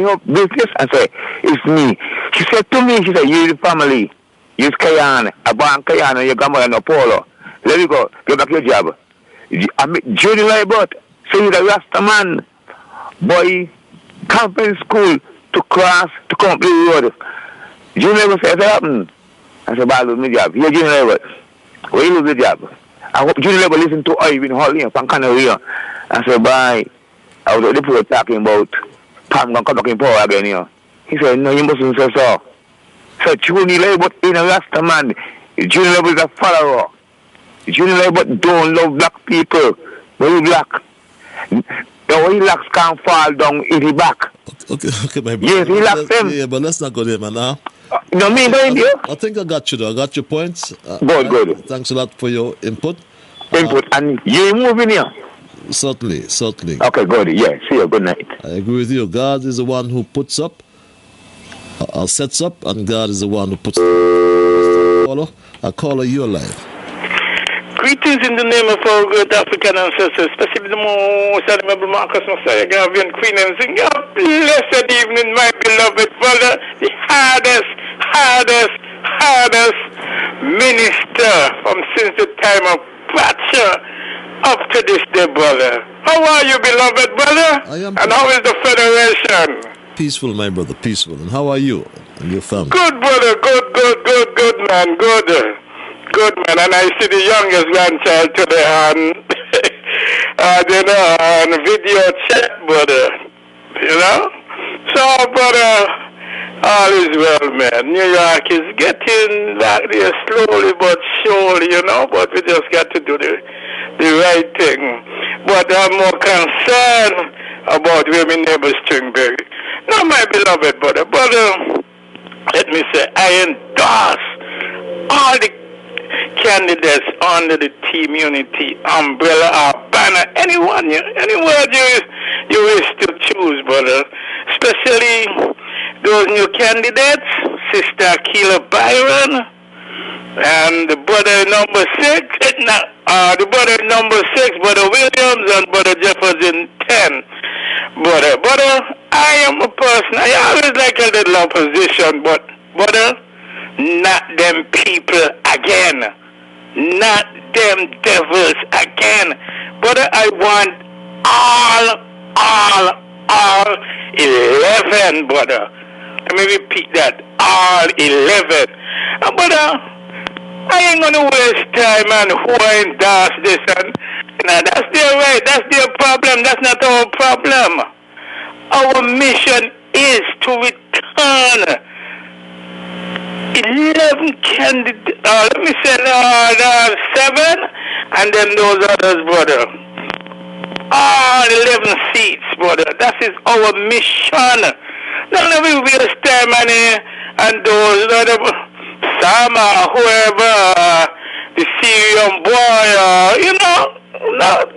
her business and say, it's me. She said to me, you're the family. You're Kayan, a bank Kayan, and your grandmother no Polo. Let me go, get back your job. I met Judy Liburd, say you're the Rasta man. Boy, camping school to cross to come up the road. Judy Liburd said, what happened? I said, I lose my job. Here, Judy Liburd. Where you lose your job? I hope Judy Liburd listen to Irving Hall from Canada. I said, bye. I was at the point talking about Pam going to come back in power again, you know. He said, no, you mustn't say so. So Judy Liburd in a Rasta man. Judy Liburd is a follower. Judy Liburd don't love black people. But he black. The way he locks can't fall down in his back. Okay, my brother. Yes, he locks them. Yeah, but let's not go there, man. Now. No, me going there. I think I got you, though. I got your points. Good. Thanks a lot for your input. And you moving here? Certainly. Okay, good. Yeah, see you. Good night. I agree with you. God is the one who puts up, sets up, and God is the one who puts up. caller, you're live. Greetings in the name of our great African ancestors, especially the most admirable Marcus Messiah, Gavian Queen, and sing a blessed evening, my beloved brother, the hardest minister from since the time of Thatcher up to this day, brother. How are you, beloved brother? I am. And how is the Federation? Peaceful, my brother, peaceful. And how are you and your family? Good, brother, good, man, good. Good, man, and I see the youngest grandchild today on video chat, brother. So, brother, all is well, man. New York is getting back there slowly but surely, but we just got to do the right thing. But I'm more concerned about where my neighbor Stringberry. Now, my beloved brother, let me say, I endorse all the candidates under the Team Unity umbrella or banner, any word you wish to choose, brother. Especially those new candidates, Sister Keela Byron and the brother number 6, Brother Williams and Brother Jefferson 10. Brother, I am a person, I always like a little opposition, but brother, not them people again. Not them devils again. Brother, I want all 11, brother. Let me repeat that. All 11. Brother, I ain't gonna waste time on who endorse this and that's their right, that's their problem, that's not our problem. Our mission is to return 11 candidates, let me say 7, and then those others, brother. All 11 seats, brother. That is our mission. None of it waste time and those other Sama, whoever, the Syrian boy,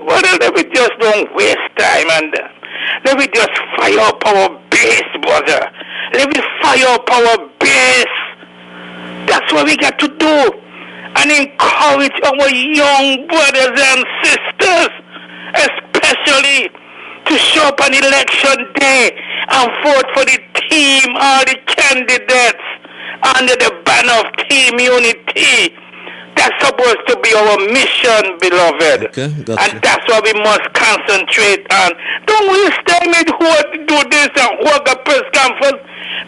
brother, let me just don't waste time and let me just fire up our base, brother. Let me fire up our base. That's what we got to do. And encourage our young brothers and sisters, especially to show up on election day and vote for the team, all the candidates under the banner of Team Unity. That's supposed to be our mission, beloved. Okay, and that's what we must concentrate on. Don't waste time with who to do this and who the press conference.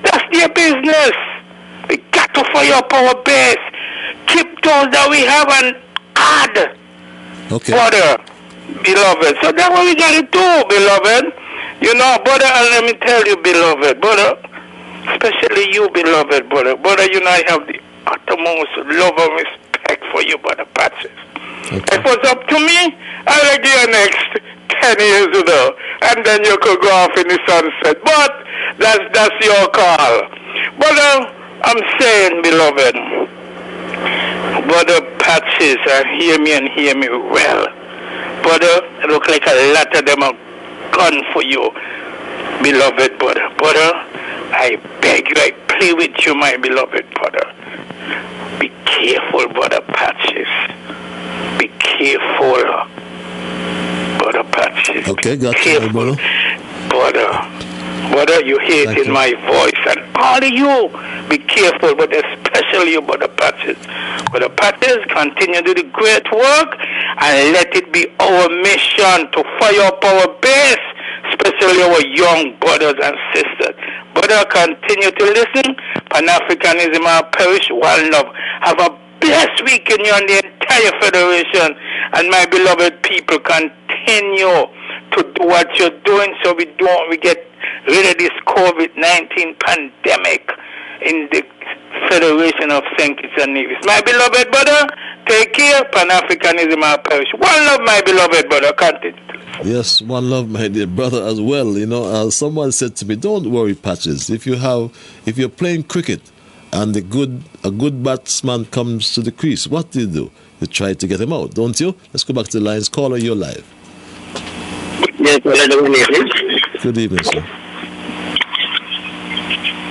That's their business. We got to fire up our base. Keep those that we have and add. Okay. Brother, beloved. So that's what we got to do, beloved. Brother, and let me tell you, beloved, brother, especially you, beloved, brother. Brother, I have the uttermost love and respect for you, brother Patrick. Okay. If it was up to me, I'd give you next 10 years, and then you could go off in the sunset. But that's your call. Brother, I'm saying, beloved, Brother Patches, hear me well. Brother, it look like a lot of them are gone for you, beloved brother. Brother, I beg you, I plead with you, my beloved brother. Be careful, Brother Patches. Be careful, Brother Patches. Okay, got you, brother. Brother, you hear it in my voice, and all of you, be careful, but especially you, Brother Patches. Brother Patches, continue to do the great work, and let it be our mission to fire up our base, especially our young brothers and sisters. Brother, continue to listen. Pan-Africanism our perish, one love. Have a blessed weekend, you and the entire Federation, and my beloved people, continue to do what you're doing so we get rid of this COVID-19 pandemic in the Federation of St. Kitts and Nevis. My beloved brother, take care. Pan-Africanism our perish. One love, my beloved brother. Continue. Yes, one love, my dear brother, as well. Someone said to me, don't worry, Patches. If you're playing cricket and a good batsman comes to the crease, what do? You try to get him out, don't you? Let's go back to the lines. Caller, you're live. Yes, good evening. Good evening, sir.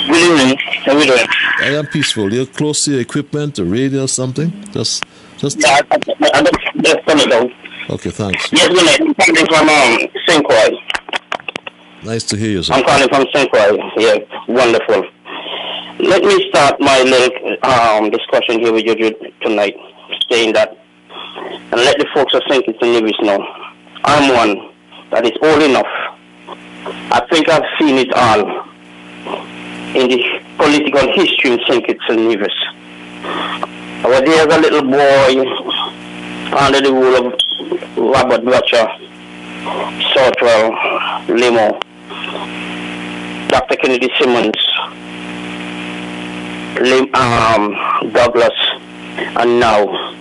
Good evening. How are you doing? I am peaceful. You're close to your equipment, a radio or something? Just. Yeah, I just turn it down. Okay, thanks. Yes, I'm calling from St. Croix. Nice to hear you, sir. I'm calling from St. Croix. Yeah, wonderful. Let me start my little discussion here with you tonight, saying that, and let the folks of St. Kitts and Nevis know, I'm one that is old enough. I think I've seen it all in the political history in St. Kitts and Nevis. I was there as a little boy under the rule of Robert Butcher, Southwell, Limo, Dr. Kennedy Simmons, Douglas, and now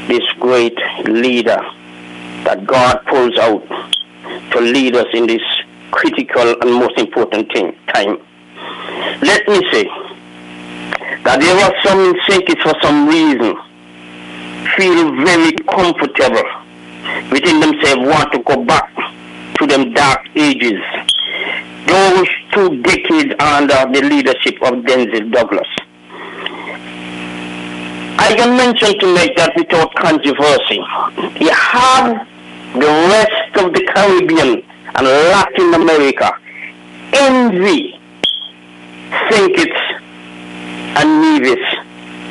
this great leader that God pulls out to lead us in this critical and most important time. Let me say that there are some in St. Kitts for some reason feel very comfortable within themselves, want to go back to them dark ages, those 2 decades under the leadership of Denzel Douglas. I can mention to make that without controversy. You have the rest of the Caribbean and Latin America envy St. Kitts and Nevis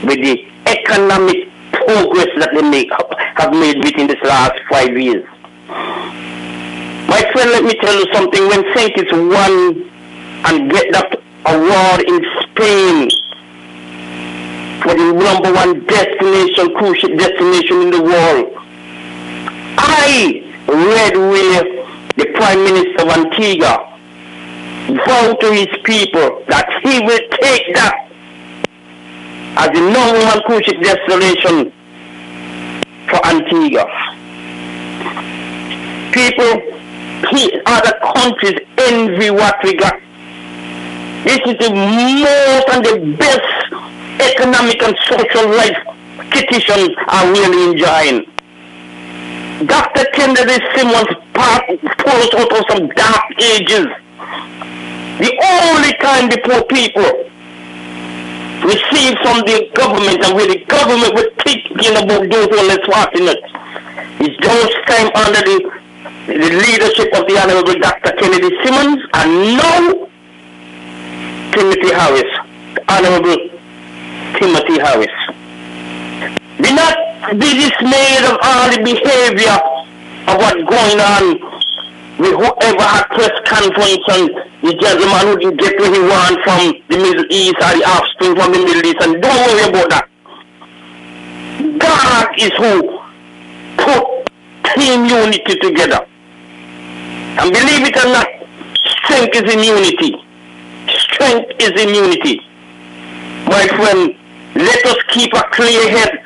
with the economic progress that they have made within this last 5 years. My friend, let me tell you something. When St. Kitts won and get that award in Spain for the #1 destination, cruise ship destination in the world, I read where the Prime Minister of Antigua vowed to his people that he will take that as the #1 cruise ship destination for Antigua. People, other countries envy what we got. This is the most and the best economic and social life Kittitians are really enjoying. Dr. Kennedy Simmons pulls out of some dark ages. The only time the poor people receive from the government and where the government was thinking about those who are less fortunate is those time under the leadership of the Honorable Dr. Kennedy Simmons and now Timothy Harris, Honorable Timothy Harris. Do not be dismayed of all the behavior of what's going on with whoever had press conference and the gentleman who didn't get what he wants from the Middle East or the offspring from the Middle East, and don't worry about that. God is who put team unity together. And believe it or not, strength is in unity. Strength is in unity. My friend, let us keep a clear head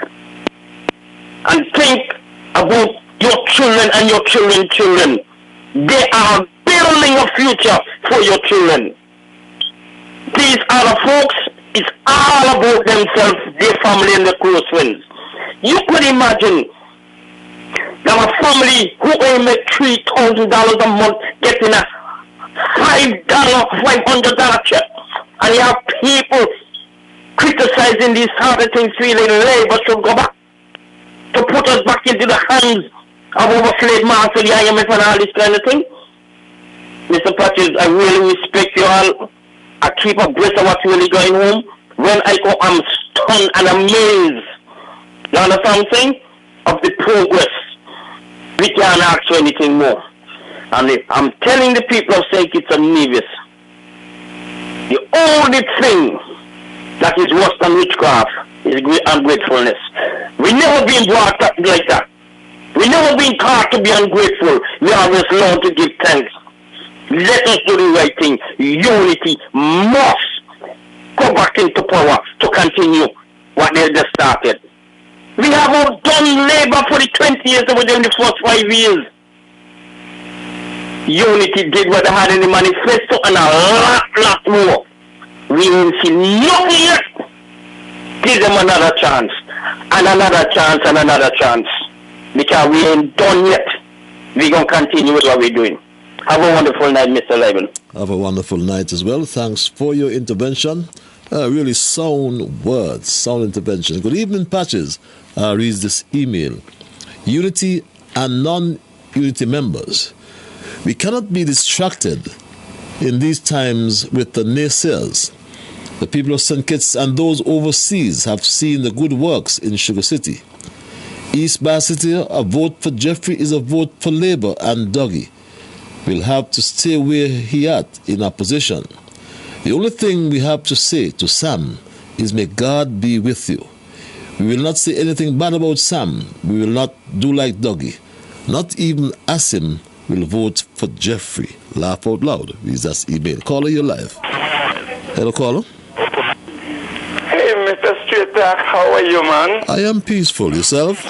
and think about your children and your children's children. They are building a future for your children. These other folks, it's all about themselves, their family and their close friends. You could imagine that a family who only make $3,000 a month getting a $500 check, and you have people criticizing these sort of things, feeling labor should go back to put us back into the hands of overflayed master, the IMF and all this kind of thing. Mr. Patches, I really respect you all. I keep abreast of what's really going on. When I go, I'm stunned and amazed. You understand what I'm saying? Of the progress. We can't ask for anything more. And I'm telling the people of St. Kitts and Nevis, the only thing that is worse than witchcraft is ungratefulness. We never been brought up like that. We never been taught to be ungrateful. We always learn to give thanks. Let us do the right thing. Unity must go back into power to continue what they just started. We have done labor for the 20 years that we did in the first 5 years. Unity did what they had in the manifesto and a lot more. We will see nothing yet. Give them another chance, and another chance, and another chance. Because we ain't done yet. We're going to continue with what we're doing. Have a wonderful night, Mr. Liburd. Have a wonderful night as well. Thanks for your intervention. Really sound words, sound intervention. Good evening, Patches. Reads this email. Unity and non-unity members. We cannot be distracted in these times with the naysayers. The people of St. Kitts and those overseas have seen the good works in Sugar City. East Bass City, a vote for Jeffrey is a vote for Labour, and Dougie will have to stay where he at in opposition. The only thing we have to say to Sam is may God be with you. We will not say anything bad about Sam. We will not do like Dougie. Not even Asim will vote for Jeffrey. Laugh out loud. Reads that email. Caller, you're live. Hello, caller. Hey, Mr. Straight Talk, how are you, man? I am peaceful. Yourself?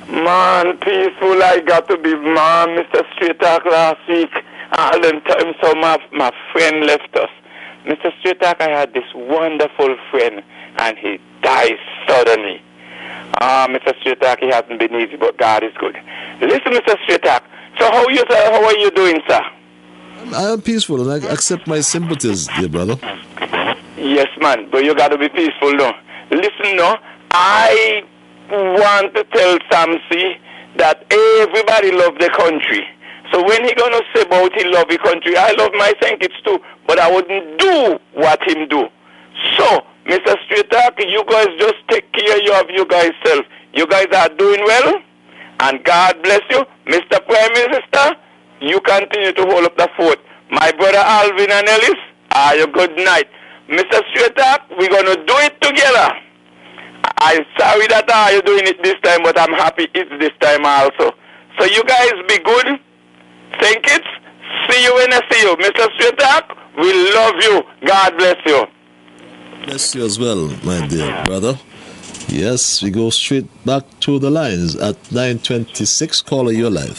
Man, peaceful. I got to be, man, Mr. Straight Talk last week. All them time, so my friend left us. Mr. Straight Talk, I had this wonderful friend, and he died suddenly. Mr. Straight Talk, he hasn't been easy, but God is good. Listen, Mr. Straight Talk, so how are you doing, sir? I am peaceful, and I accept my sympathies, dear brother. Yes, man, but you got to be peaceful, no. Listen, no, I want to tell Samsi that everybody love the country. So when he gonna say about he love the country, I love my St. Kitts too, but I wouldn't do what him do. So, Mr. Straight Talk, you guys just take care of you guys self. You guys are doing well, and God bless you. Mr. Prime Minister, you continue to hold up the fort. My brother Alvin and Ellis, you good night. Mr. Straight Talk, we're gonna do it together. I'm sorry that you're doing it this time, but I'm happy it's this time also. So you guys be good. Thank it. See you when I see you. Mr. Straight Talk, we love you. God bless you. Bless you as well, my dear brother. Yes, we go straight back to the lines at 9:26. Caller, you're live.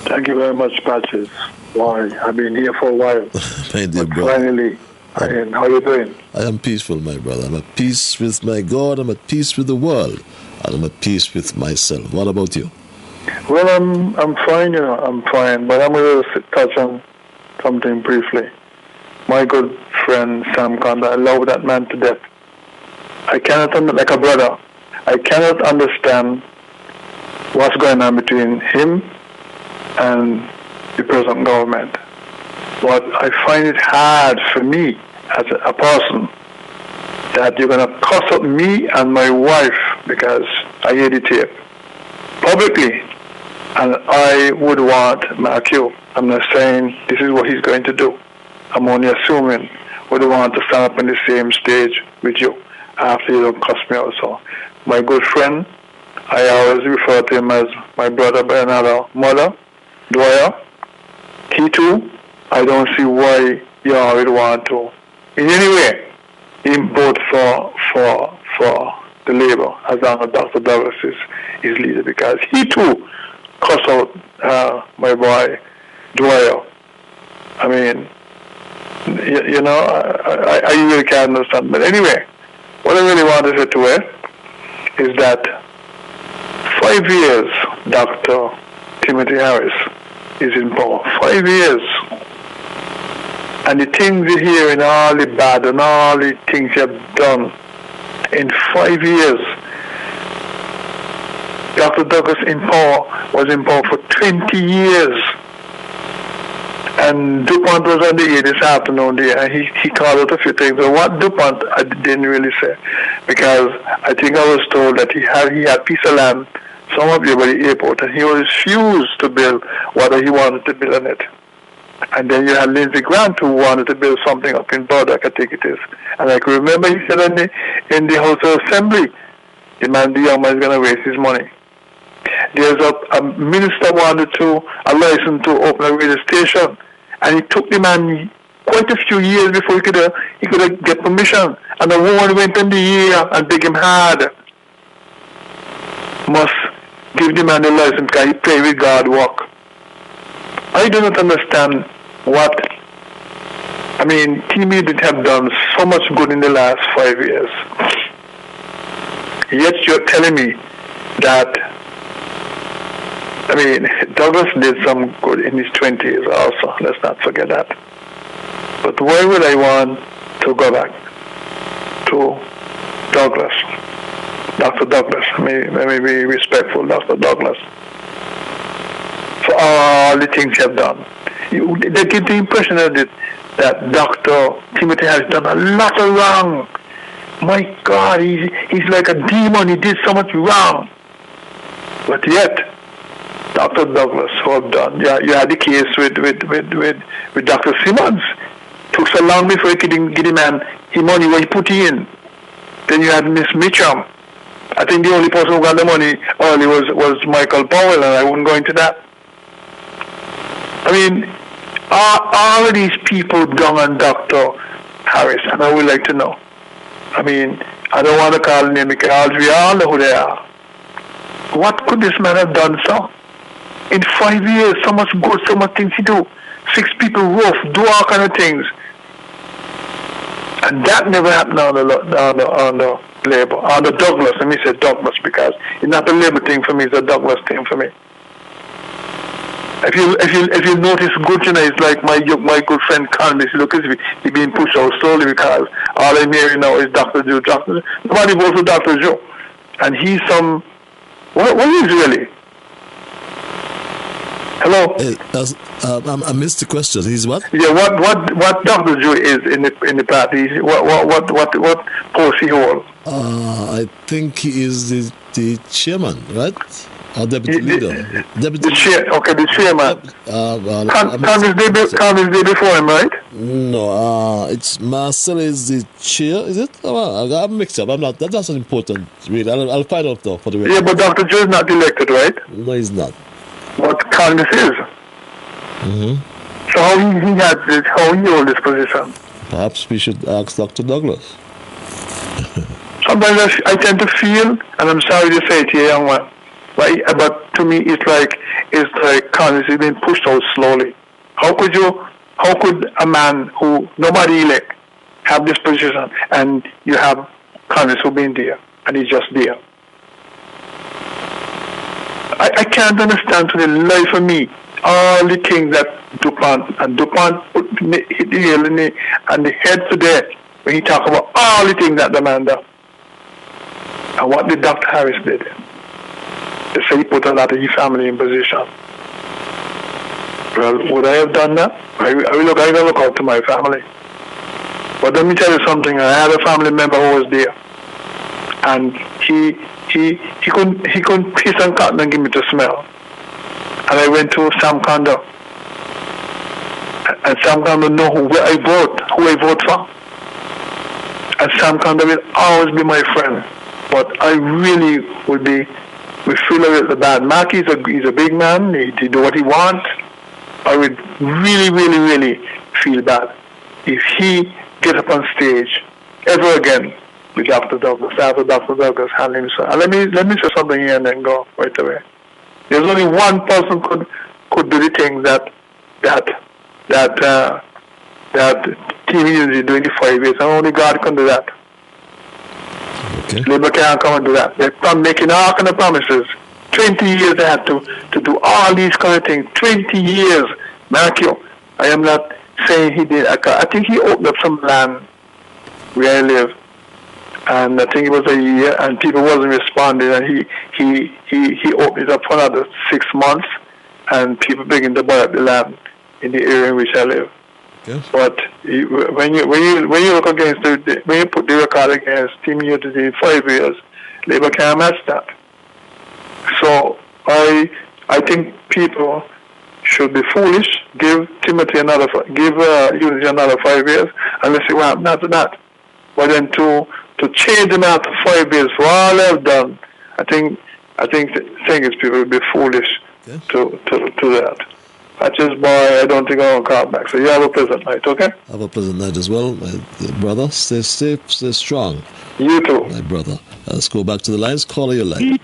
Thank you very much, Patches. Why? I've been here for a while. My dear brother. Finally, how are you doing? I am peaceful, my brother. I'm at peace with my God. I'm at peace with the world. And I'm at peace with myself. What about you? Well, I'm fine, you know. I'm fine. But I'm going to touch on something briefly. My good friend, Sam Conda, I love that man to death. I cannot, like a brother, I cannot understand what's going on between him and the present government. But I find it hard for me as a person that you're going to cuss up me and my wife because I hear the tape publicly, and I would want Matthew. I'm not saying this is what he's going to do. I'm only assuming would want to stand up on the same stage with you after you don't cuss me out. So my good friend, I always refer to him as my brother by another mother, Dwyer. He too, I don't see why you would want to in any way vote for the Labour as long as Dr. Douglas is leader, because he too cuss out my boy Dwyer. I mean, you know, I really can't understand. But anyway, what I really want to say to her is that 5 years Dr. Timothy Harris is in power. 5 years. And the things you hear and all the bad and all the things you have done in 5 years. Dr. Douglas was in power for 20 years. And DuPont was on the air this afternoon there, and he called out a few things. But what DuPont I didn't really say, because I think I was told that he had piece of land somewhere by the airport, and he refused to build whether he wanted to build on it. And then you had Lindsey Grant, who wanted to build something up in Burdock, I think it is. And I can remember he said in the House of Assembly, the young man is going to waste his money. There's a minister wanted a license to open a radio station, and it took the man quite a few years before he could get permission. And the woman went in the ear and begged him hard. Must give the man the license because he play with God work. I do not understand what, I mean, TV did have done so much good in the last 5 years. Yet you're telling me that, I mean, Douglas did some good in his 20s also. Let's not forget that. But why would I want to go back? to Douglas. Dr. Douglas. Let me be respectful, Dr. Douglas, for all the things you have done. They give the impression that Dr. Timothy has done a lot of wrong. My God, he's like a demon. He did so much wrong. But yet, Dr. Douglas, well done. Yeah, you had the case with Dr. Simmons. Took so long before he could get him the money where he put in. Then you had Miss Mitchum. I think the only person who got the money early was Michael Powell, and I wouldn't go into that. I mean, all of these people dung on Dr. Harris, and I would like to know. I mean, I don't want to call them name because we all know who they are. What could this man have done, sir? In 5 years, so much good, so much things he do. 6 people rough, do all kind of things. And that never happened on the Labour, on the Douglas. Let me say Douglas because it's not a Labour thing for me, it's a Douglas thing for me. If you notice good, you know, it's like my good friend Candice. Look, he's being pushed out slowly because all I'm hearing now is Dr. Joe. Nobody votes for Dr. Joe. And he's some, what is really? Hello? Hey, I missed the question. He's what? Yeah, what Dr. Joe is in the party? What post he holds? I think he is the chairman, right? Or deputy leader. The chair, okay, the chairman. Candice Day before him, right? No, it's Marcel is the chair, is it? Oh, I'm mixed up. I'm not. That's not important, really. I'll find out though for the. Yeah, but Dr. Joe is not elected, right? No, he's not. What Candice is. So how he hold this position? Perhaps we should ask Dr. Douglas. Sometimes I tend to feel, and I'm sorry to say it to you, young man, but to me it's like Candice is being pushed out slowly. How could a man who nobody elect have this position and you have Candice who been there and he's just there? I can't understand to the life of me all the things that DuPont hit the heel and the head to there when he talk about all the things that the man does. And what did Dr. Harris did? They say he put a lot of his family in position. Well, would I have done that? I look out to my family. But let me tell you something. I had a family member who was there, and he couldn't piss and cotton and give me the smell. And I went to Sam Kondo, and Sam Kondo know who I vote for. And Sam Kondo will always be my friend. But I really we feel a little bad. Mark he's a big man. He do what he wants. I would really, really, really feel bad if he get up on stage ever again with Dr. Douglas, after Dr. Douglas handling himself. And let me say something here and then go right away. There's only one person could do the thing that Team Unity doing the 5 years, and only God can do that. Okay. Labour can't come and do that. They're making all kind of promises. 20 years they had to do all these kind of things. 20 years. Mark you, I am not saying he did. I think he opened up some land where I live. And I think it was a year, and people wasn't responding, and he opened it up for another 6 months, and people began to buy up the land in the area in which I live. Yes. But when you look against when you put the record against Team Unity in 5 years, Labour can't match that. So I think people should be foolish. Give Unity another 5 years, and let's see what happens after that. But then to change them after 5 years for all they've done, I think people will be foolish to that. That's just why I don't think I'll call back. So you have a pleasant night, okay? Have a pleasant night as well, my brother. Stay safe, stay strong. You too. My brother. Let's go back to the lines. Call your line.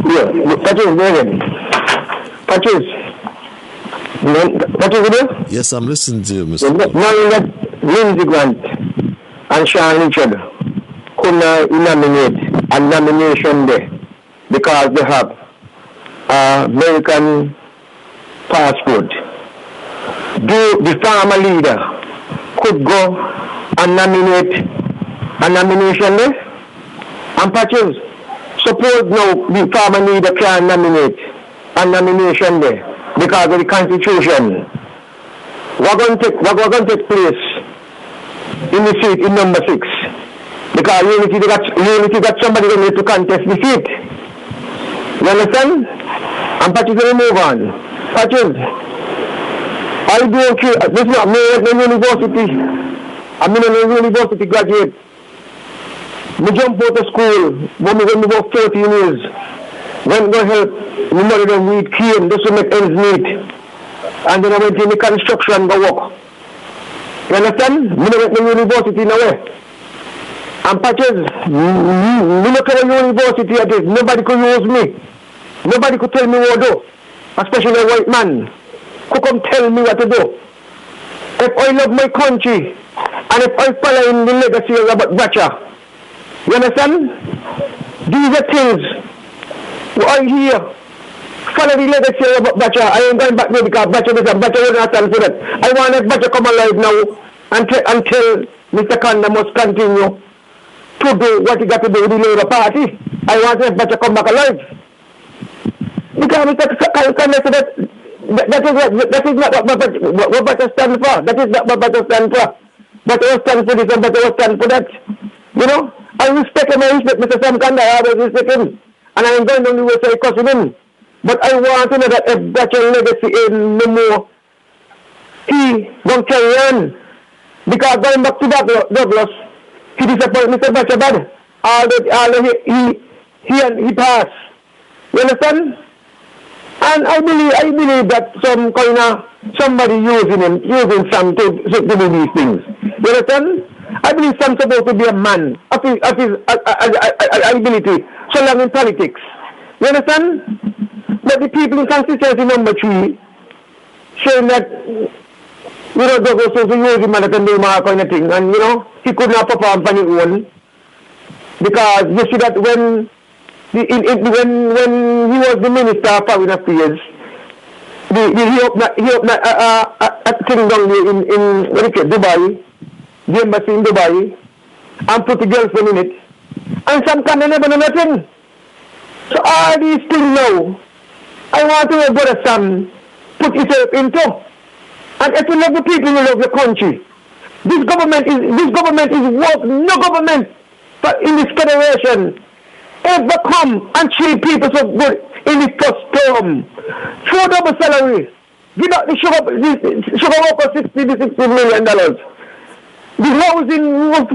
Yeah, Patrice, Morgan. Patrice, Yes, I'm listening to you, Mr. Knowing that Lindsey Grant and Sean Richard could not nominate a nomination there because they have American passport. Do the former leader could go and nominate a nomination list. And patches, suppose now the farmer leader can nominate a nomination there because of the constitution. We're going to take place in the seat in number 6. Because Unity got somebody who need to contest the seat. You understand? And patches will move on. Patches, I don't care. This is not me at the university. I'm in a university graduate. I jump out of school when I was about 14 years. Went to help my mother and weed cane just to make ends meet. And then I went in the construction to work. You understand? I went to university now. And patches, I look at the university at it. Nobody could use me. Nobody could tell me what to do. Especially a white man. Could come tell me what to do. If I love my country, and if I follow in the legacy of Robert Bratcher, you understand? These are things I hear. Follow the legacy of Robert Bratcher. I ain't going back there because Bratcher will not stand for that. I want that Bratcher come alive now until Mr. Kanda must continue to do what he got to do with the Labour Party. I want that Bratcher come back alive. Because Mr. Kanda said that is not what Bratcher stands for. That is not what Bratcher stands for. Bratcher will stand for this and Bratcher will stand for that. You know? I respect him, I respect Mr. Sam Kanda, I always respect him. And I am going down the way to cussing him. But I want to know that if Bratcher legacy ain't no more, he won't carry on. Because going back to Douglas, he disappointed Mr. Bratcher bad. He passed. You understand? And I believe that somebody using Sam to do these things. You understand? I believe Sam's supposed to be a man of his ability, so long in politics. You understand? But the people in constituency number 3 saying that, Douglas was to use him and can do more kind of thing, and he could not perform on his own. Because you see that when he was the Minister of Foreign Affairs, he opened a thing down there in Dubai, the embassy in Dubai, and put the girlfriend in it. And some kind of never know nothing. So all these things now, I want to know Brother Sam put himself into. And if you love the people, you love the country. This government is worth no government in this federation ever come and treat people so good in this first term. 4 double salary. Give out the sugar worker $60 million. The housing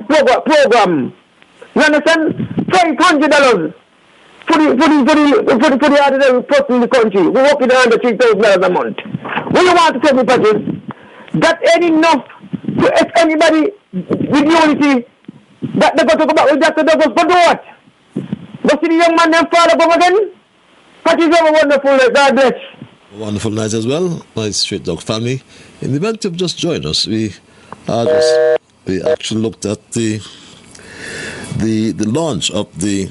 program. You understand? $500 for the ordinary person in the country. We're working under $3,000 a month. What you want to tell me, Patrick? That ain't enough to if anybody with unity that they got to go back with Dr. Douglas for what? Go see the young man and father come again? Patrick, have a wonderful night. God bless. Wonderful night as well, my Straight Dog family. In the event you've just joined us, we actually looked at the launch of the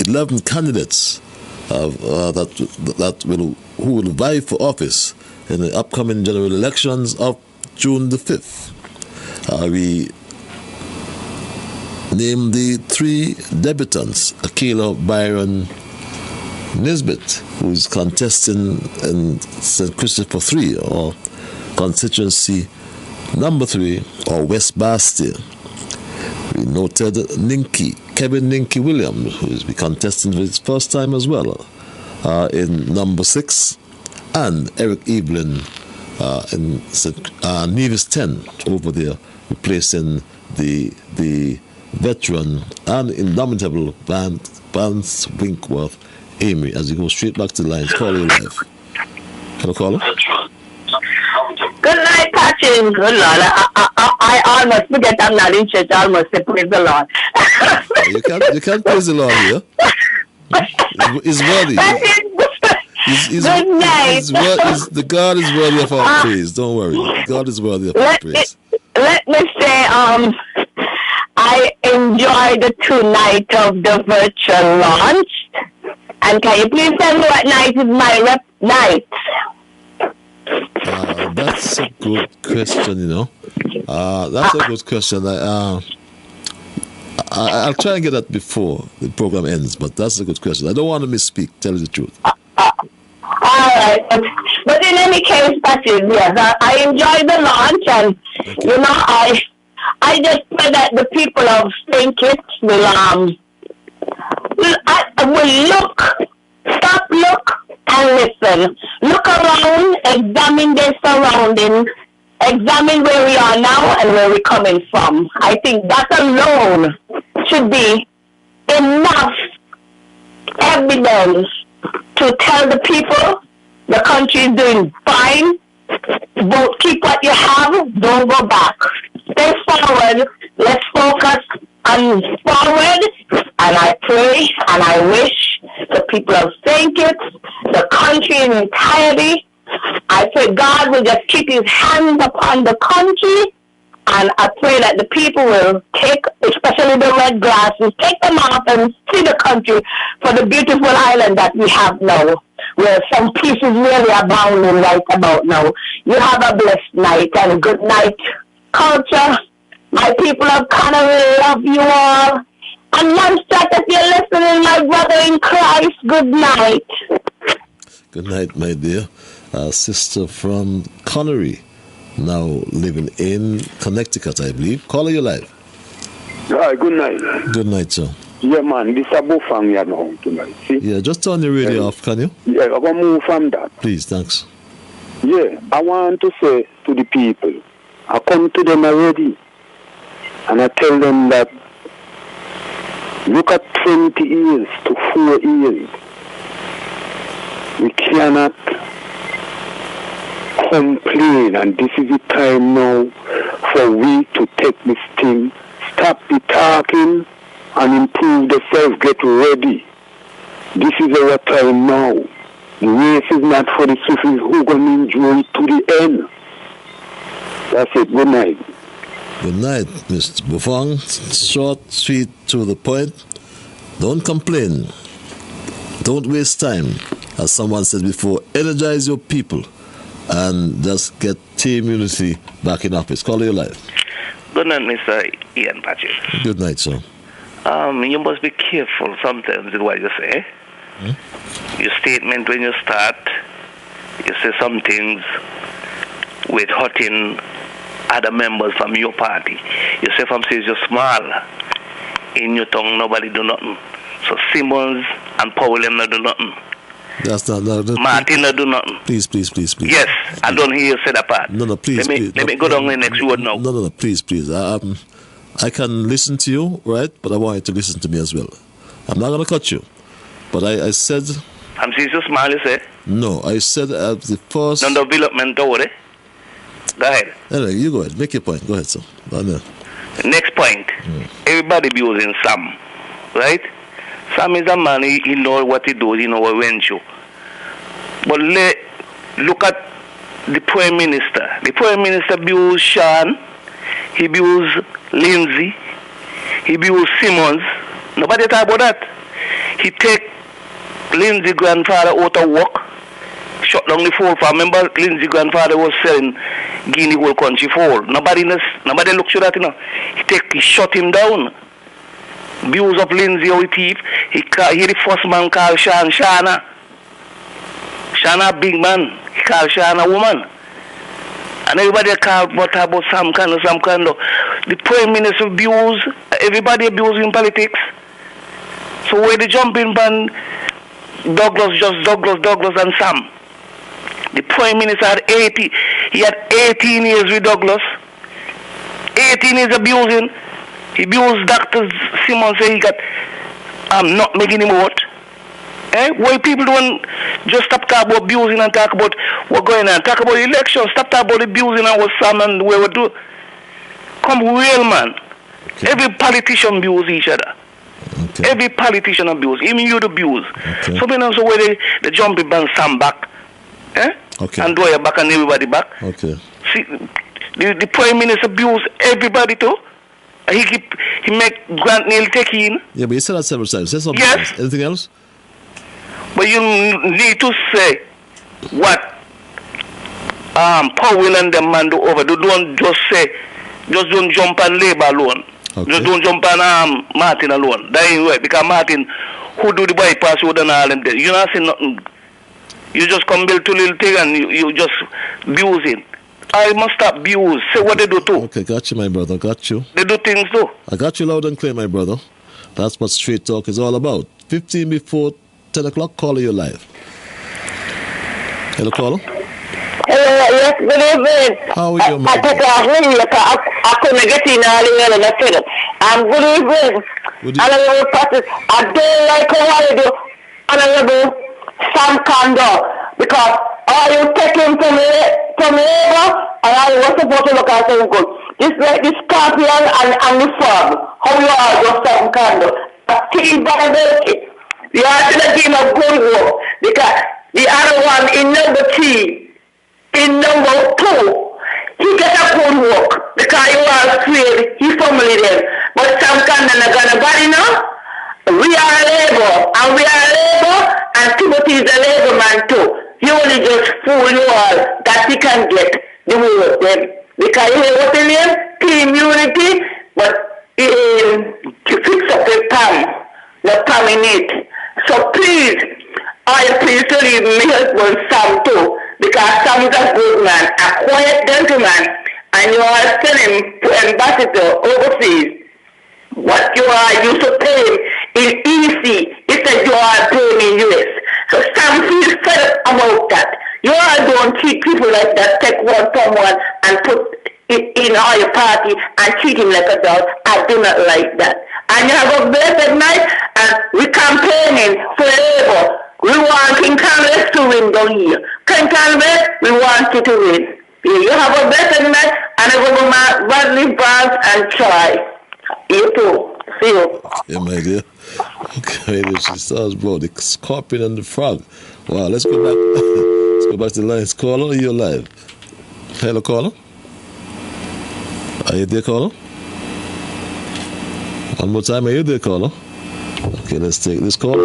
11 candidates who will vie for office in the upcoming general elections of June the 5th. We named the 3 debutants: Akela Byron Nisbet, who is contesting in St. Christopher 3, or constituency number 3, or West Bastille. We noted Kevin Ninky Williams, who is contesting for his first time as well, in number 6, and Eric Evelyn in Nevis 10 over there, replacing the veteran and indomitable Vance Winkworth Amy. As you go straight back to the lines, call you live. Hello, caller. Good night, Patrick. Good Lord. I almost forget I'm not in church. I almost say praise the Lord. You can't praise the Lord here. He's worthy. Good night. The God is worthy of our praise. Don't worry. God is worthy of our praise. Let me say, I enjoyed the 2 nights of the virtual launch. And can you please tell me what night is my rep night? That's a good question, That's a good question. I'll try and get that before the program ends, but that's a good question. I don't want to misspeak, tell you the truth. All right. But in any case, Patrick, yes, I enjoyed the launch, and, you know, I just pray that the people of St. Kitts will look, and listen. Look around, examine their surroundings, examine where we are now and where we're coming from. I think that alone should be enough evidence to tell the people the country is doing fine. But keep what you have, don't go back. Stay forward. Let's focus on forward. And I pray and I wish the people of St. Kitts, the country in entirety, I pray God will just keep his hands upon the country. And I pray that the people will take, especially the red glasses, take them off and see the country for the beautiful island that we have now, where some pieces really abounding right about now. You have a blessed night and good night, culture. My people of Connery, love you all. And Monster, if you're listening, my brother in Christ, good night. Good night, my dear. Sister from Connery, now living in Connecticut, I believe. Caller, you live. Hi, good night. Good night, sir. Yeah, man, this is about family at home tonight. See? Yeah, just turn your radio off, can you? Yeah, I'm going to move from that. Please, thanks. Yeah, I want to say to the people, I come to them already, and I tell them that look at 20 years to 4 years. We cannot complain, and this is the time now for we to take this thing, stop the talking, and improve themselves, get ready. This is our time now. The race is not for the swift, who going to enjoy it to the end. That's it. Good night. Good night, Mr. Buffon. Short, sweet, to the point. Don't complain. Don't waste time. As someone said before, energize your people and just get team unity back in office. Call your life. Good night, Mr. Ian Patrick. Good night, sir. You must be careful sometimes with what you say. Your statement when you start, you say some things with hurting other members from your party. You say from says you're small. In your tongue, nobody do nothing. So Simmons and Powell them not do nothing. That's not. No, Martin not do nothing. Please. Yes, I don't hear you say that part. No, please. Let me go down the next word now. No, please. I can listen to you, right? But I want you to listen to me as well. I'm not going to cut you. But I said... I'm saying so small, you say? No, I said at the first... No development over there. Go ahead. Anyway, you go ahead. Make your point. Go ahead, sir. Next point. Everybody be using Sam, right? Sam is a man, he knows what he does, he knows what he went through. But look at the Prime Minister. The Prime Minister abused Sean, he abused Lindsay, he abused Simmons. Nobody talk about that. He take Lindsay grandfather out of work, shut down the four farm. Remember, Lindsay grandfather was selling Guinea whole country for. Nobody looks at that, you know. He shut him down. Views of Lindsay with thief. He the first man called Shana. Shana big man. He called Shana woman. And everybody called about some kind of. The Prime Minister abuse, everybody abusing politics. So where the jumping ban Douglas and Sam. The Prime Minister had 18 years with Douglas. 18 years abusing. He abused Dr. Simmons, say he got not making him vote. Why people don't just stop talking about abusing and talk about what's going on? Talk about elections, stop talking about abusing and what Sam and where we do. Come real, man. Okay. Every politician abuse each other. Okay. Every politician abuse, even you abuse. Okay. So when also where they jump in and Sam back. Okay. And Doyle back and everybody back. Okay. See, the Prime Minister abuse everybody too. He make Grant Neil take in. Yeah, but you said that several times. Say something else. Anything else? But you need to say what Powell and them man do over. Don't just say, just don't jump on labor alone. Okay. Just don't jump on Martin alone. That ain't right. Because Martin, who do the bypass road and all them there? You not see nothing. You just come build two little thing and you just abuse it. I must stop abuse. Say what they do too. Okay, got you, my brother. Got you. They do things too. I got you loud and clear, my brother. That's what Straight Talk is all about. 15 before 10 o'clock, caller, you live. Hello, caller. Hello, yes, good evening. How are you, man? I take off me, I couldn't get in earlier and I said it. Good evening. Honorable Practice. I don't like how you do Honorable Sam Kondo because are you taking from labor and are you supposed to look at something good? It's like the scorpion and the frog. How you are just Sam Kondo? Team viability. You are to the team of good work because the other one in number 3. In number 2, he get a good work because he was afraid he family them. But some kind of gonna body now. We are labor and Timothy is a labor man too. He only just fool you all that he can get the work them. Because he was in him, team unity, but to fix up the palm in it. So please, please leave me husband Sam too. Because Sam is a good man, a quiet gentleman, and you are sending to ambassador overseas. What you are used to paying in EC, it's that you are paying in US. So Sam feels fed up about that. You all don't treat people like that, take someone and put it in our party and treat him like a dog. I do not like that. And you have a blessed night, and we're campaigning for labor. We want King Congress to win down here. King Congress, we want you to win. You have a blessed night, and I go to badly advance and try. You too. See you. Yeah, my dear. Okay, she starts about the scorpion and the frog. Wow, let's go back. Let's go back to the lines. Caller, you're live. Hello, caller. Are you there, caller? One more time, are you there, caller? Okay, let's take this call.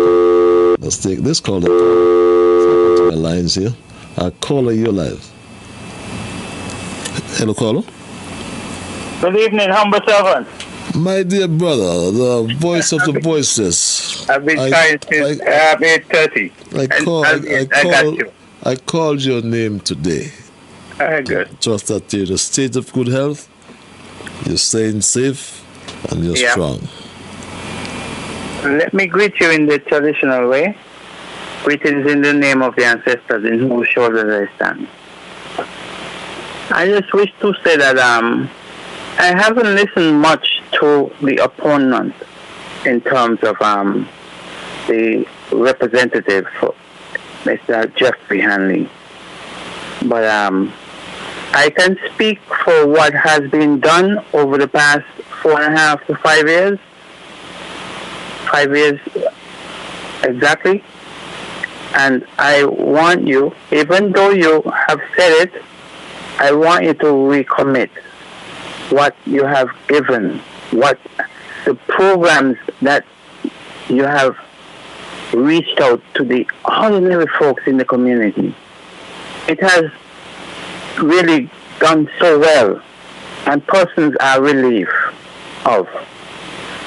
Let's take this call. My lines here. Caller, you're live. Hello, caller. Good evening, humble servant. My dear brother, the voice of the voiceless. I've been trying since 8:30. I called your name today. Good. Trust that you're in a state of good health, you're staying safe, and you're strong. Let me greet you in the traditional way. Greetings in the name of the ancestors in whose shoulders I stand. I just wish to say that I haven't listened much to the opponent in terms of the representative, Mr. Jeffrey Hanley. But I can speak for what has been done over the past 4.5 to 5 years. 5 years exactly. And I want you, even though you have said it, I want you to recommit what you have given, what the programs that you have reached out to the ordinary folks in the community. It has really gone so well, and persons are relieved of.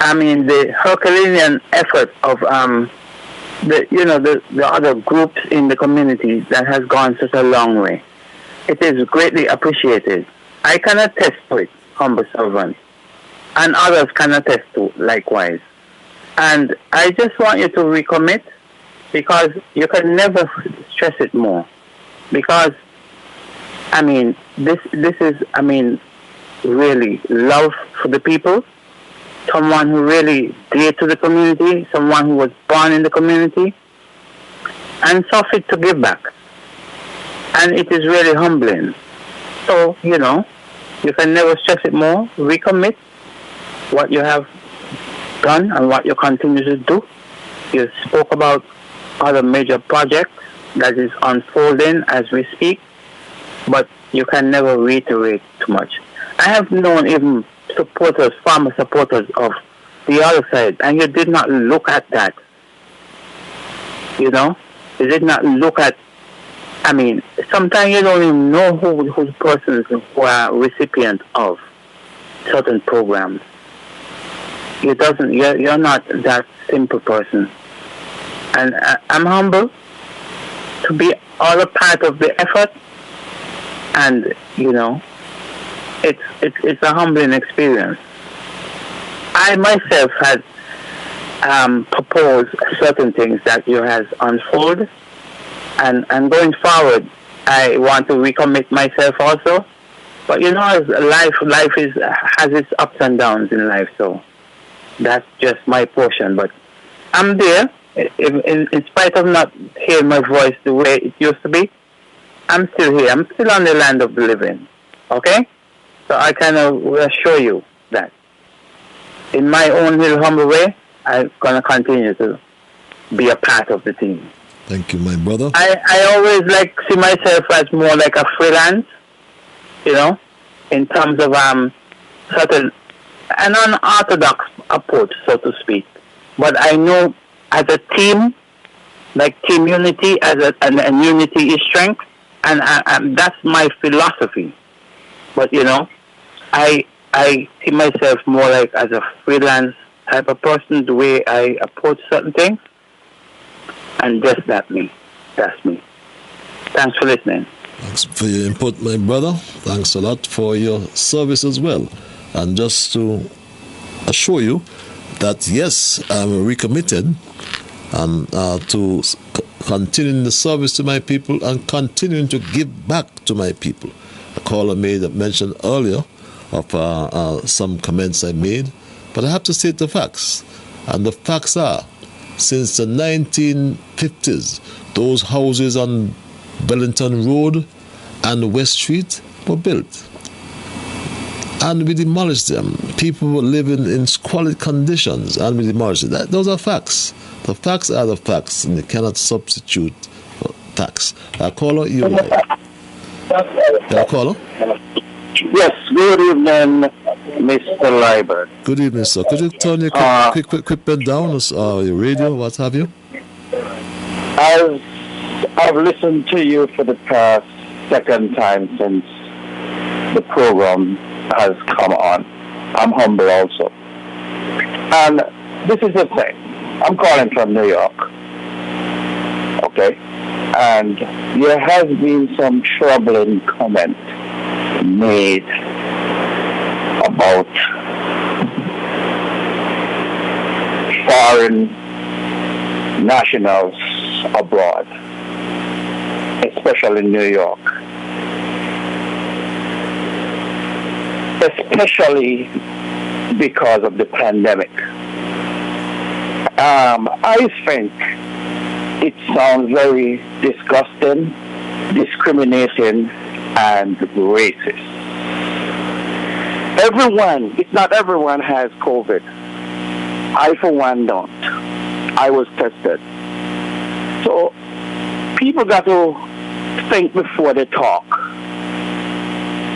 I mean, the Herculean effort of the other groups in the community that has gone such a long way. It is greatly appreciated. I can attest to it, humble servant, and others can attest to likewise. And I just want you to recommit, because you can never stress it more. Because, I mean, this is, I mean, really love for the people, someone who really dear to the community, someone who was born in the community, and saw fit to give back. And it is really humbling. So, you can never stress it more. Recommit what you have done and what you continue to do. You spoke about other major projects that is unfolding as we speak, but you can never reiterate too much. I have known even supporters, farmer supporters of the other side, and you did not look at that. You did not look at, I mean, sometimes you don't even know who's persons who are recipients of certain programs. You're not that simple person. And I'm humble to be all a part of the effort. And, it's a humbling experience. I myself had proposed certain things that you has unfolded. And going forward, I want to recommit myself also. But as life has its ups and downs in life, so that's just my portion. But I'm there. In spite of not hearing my voice the way it used to be, I'm still here. I'm still on the land of the living. Okay? So I kind of assure you that in my own little humble way, I'm going to continue to be a part of the team. Thank you, my brother. I always see myself as more like a freelance, in terms of certain an unorthodox approach, so to speak. But I know as a team, like team unity, and unity is strength, and that's my philosophy. But I see myself more like as a freelance type of person, the way I approach certain things. And just that's me. Thanks for listening. Thanks for your input, my brother. Thanks a lot for your service as well. And just to assure you that, yes, I'm recommitted to continuing the service to my people and continuing to give back to my people. A caller mentioned earlier of some comments I made, but I have to state the facts. And the facts are, since the 1950s, those houses on Bellington Road and West Street were built. And we demolished them. People were living in squalid conditions, and we demolished them. Those are facts. The facts are the facts, and you cannot substitute facts. Caller, you. Caller? Yes, good evening, Mr. Liburd. Good evening, sir. Could you turn your equipment down, your radio, what have you? I've listened to you for the past second time since the program has come on. I'm humble also. And this is the thing. I'm calling from New York. Okay? And there has been some troubling comment made about foreign nationals abroad, especially in New York, especially because of the pandemic. I think it sounds very disgusting, discriminating, and racist. It's not everyone has COVID. I, for one, don't. I was tested. So people got to think before they talk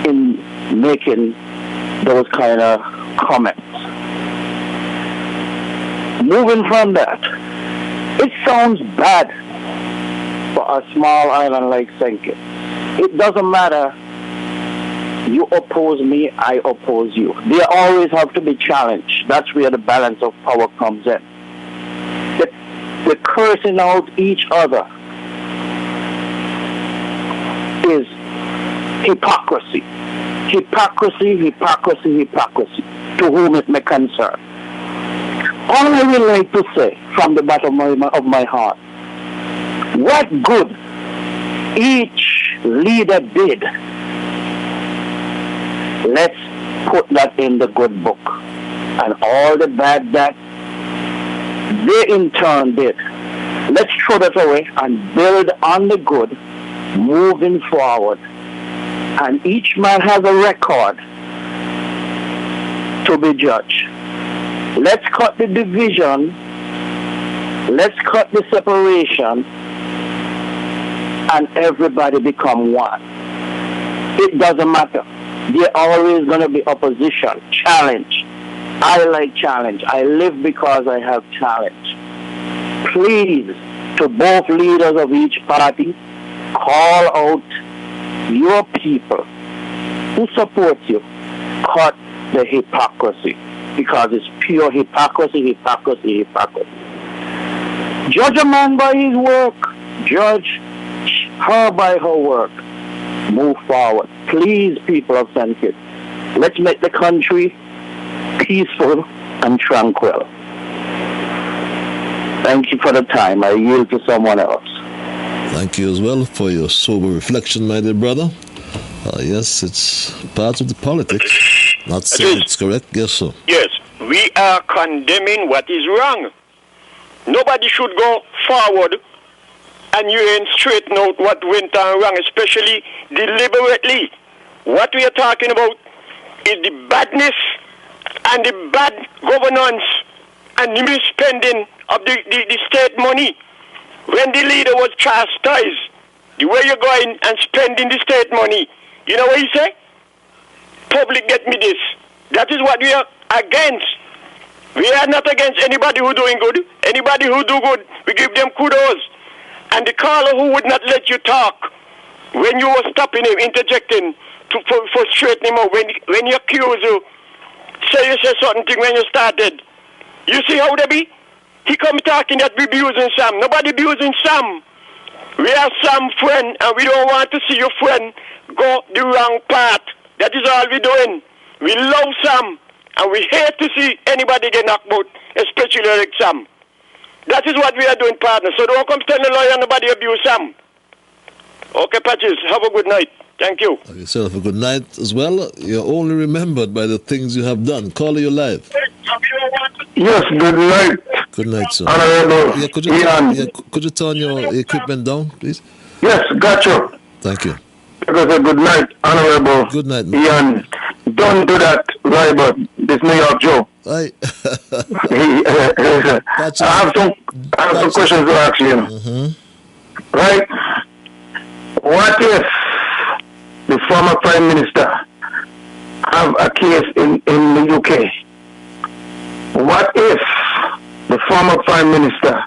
in making those kind of comments. Moving from that, it sounds bad for a small island like St. Kitts. It doesn't matter. You oppose me, I oppose you. They always have to be challenged. That's where the balance of power comes in. The cursing out each other is hypocrisy. Hypocrisy, hypocrisy, hypocrisy, to whom it may concern. All I would like to say from the bottom of my heart, what good each leader did, let's put that in the good book. And all the bad that they in turn did, let's throw that away and build on the good, moving forward. And each man has a record to be judged. Let's cut the division, let's cut the separation, and everybody become one. It doesn't matter. There's always going to be opposition, challenge. I like challenge. I live because I have challenge. Please, to both leaders of each party, call out your people who support you. Cut the hypocrisy. because it's pure hypocrisy. Judge a man by his work. Judge her by her work. Move forward. Please, people of St. Kitts, let's make the country peaceful and tranquil. Thank you for the time. I yield to someone else. Thank you as well for your sober reflection, my dear brother. Yes, it's part of the politics. Not saying it's correct. Yes, sir. Yes, we are condemning what is wrong. Nobody should go forward and you ain't straighten out what went on wrong, especially deliberately. What we are talking about is the badness and the bad governance and the misspending of the state money. When the leader was chastised, the way you're going and spending the state money, you know what he say? Public get me this. That is what we are against. We are not against anybody who doing good. Anybody who do good, we give them kudos. And the caller who would not let you talk, when you were stopping him, interjecting for straightening him out, when he accuse you, say you said something when you started. You see how they be? He come talking that we abusing Sam. Nobody abusing Sam. We are Sam friend, and we don't want to see your friend go the wrong path. That is all we're doing. We love Sam, and we hate to see anybody get knocked out, especially like Sam. That is what we are doing, partner. So don't come tell the lawyer nobody abuse Sam. Okay, Patches, have a good night. Thank you. Have yourself a good night as well. You're only remembered by the things you have done. Caller, you live. Yes, good night. Good night, sir. Honorable could you turn your equipment down, please? Yes, got you. Thank you. Because a good night, Honorable Good night, Ian. Don't do that, Liburd. This New York Joe. Aye. I have some questions to ask you. Right? What if the former Prime Minister have a case in the UK? What if the former Prime Minister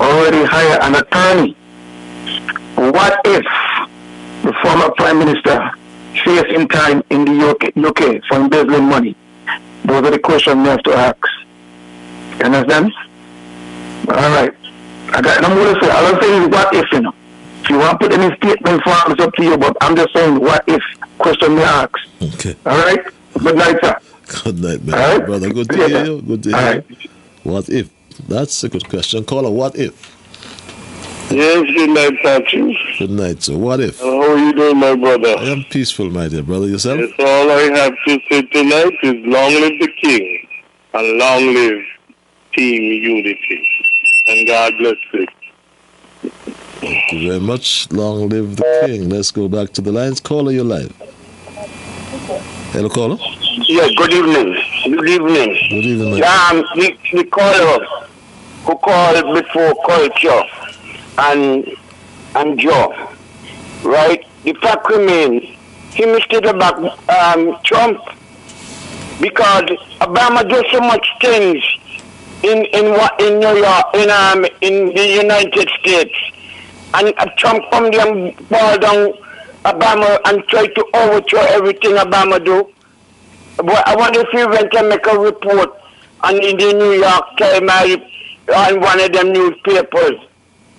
already hired an attorney? What if the former Prime Minister facing time in the UK for embezzling money? Those are the questions we have to ask. You understand? All right. I'm going to say, all I'm saying is what if, you know. If you want to put any statement form, it's up to you, but I'm just saying what if question we ask. Okay. All right? Good night, sir. Good night, man. All right? Brother, good to hear you. Good to hear you. What if? That's a good question. Caller, what if? Yes, good night, Patrick. Good night, sir. What if? How are you doing, my brother? I am peaceful, my dear brother. Yourself? Yes, all I have to say tonight is long live the king and long live Team Unity. And God bless you. Thank you very much. Long live the king. Let's go back to the lines. Caller, you're live. Hello, caller. Yes, good evening. Good evening. Good evening, the caller who called before Culture and Joe, right? The fact remains, he mistook about Trump because Obama does so much things in New York, in the United States, and Trump come there and fall down Obama and try to overthrow everything Obama do. But I wonder if he went and make a report on in the New York Times on one of them newspapers.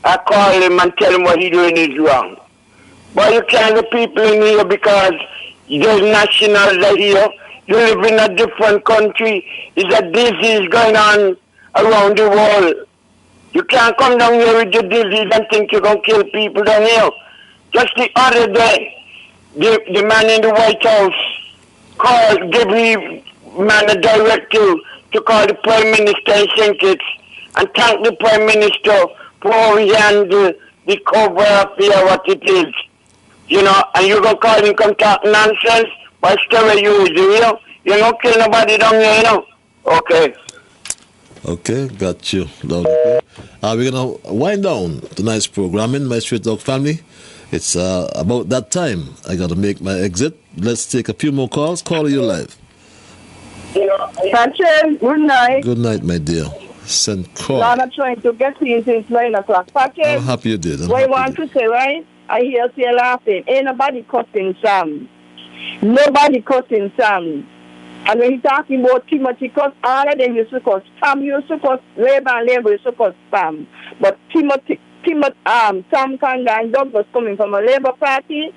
I call him and tell him what he's doing is wrong. But you can't get people in here because there's nationals are here. You live in a different country. There's a disease going on around the world. You can't come down here with the disease and think you're going to kill people down here. Just the other day, the man in the White House gave the man a directive to call the Prime Minister in St. Kitts and thank the Prime Minister for how he handled the cover affair, what it is. You know, and you go call him come talk nonsense, but still you know? You don't kill nobody down here, you know? Okay. Okay, got you. We're going to wind down tonight's programming, my Straight Dog family. It's about that time. I got to make my exit. Let's take a few more calls. Caller, you live. Patrick, good night. Good night, my dear. St. Croix. I'm trying to get to you since 9 o'clock. Patrick, I'm happy you did. What you want to say, right? I hear you laughing. Ain't nobody cussing Sam. Nobody cussing Sam. And when he's talking about Timothy cuss, all of them used to cuss. Sam used to cuss, Labour and Labour used to cuss Sam. But Sam Kanda and Douglas coming from a Labour Party,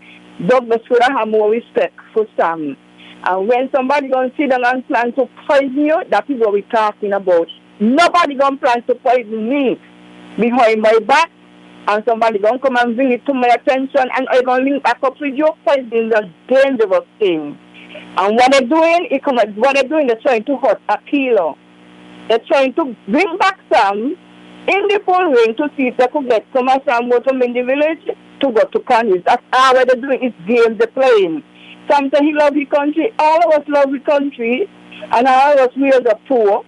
Douglas should have more respect for Sam. And when somebody going to sit down and plan to poison you, that is what we're talking about. Nobody going to plan to poison me behind my back, and somebody going to come and bring it to my attention, and I'm going to link back up with you. Poison is a dangerous thing. And what they're doing, they're trying to hurt Aquilo. They're trying to bring back Sam in the full ring to see if they could get some of Sam go to in the village to go to Congress. That's all they're doing is games they're playing. Sam said he loves his country. All of us love his country, and all of us we are the poor.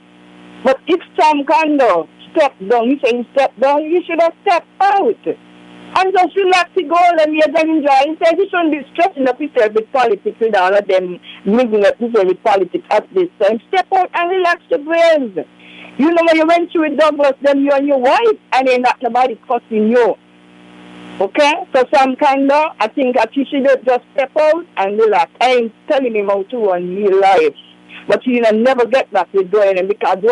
But if Sam Kando step down, he said he step down, he should have stepped out. And just relax the goal and you can enjoy. He said he shouldn't be stressing up himself with politics with all of them mixing up himself with politics at this time. Step out and relax the brains. You know when you went through with Douglas, then you and your wife, and then not nobody cussing you. Okay? So Sam Kando, I think that he should just step out and relax. I ain't telling him how to run his life. But he will never get back with them because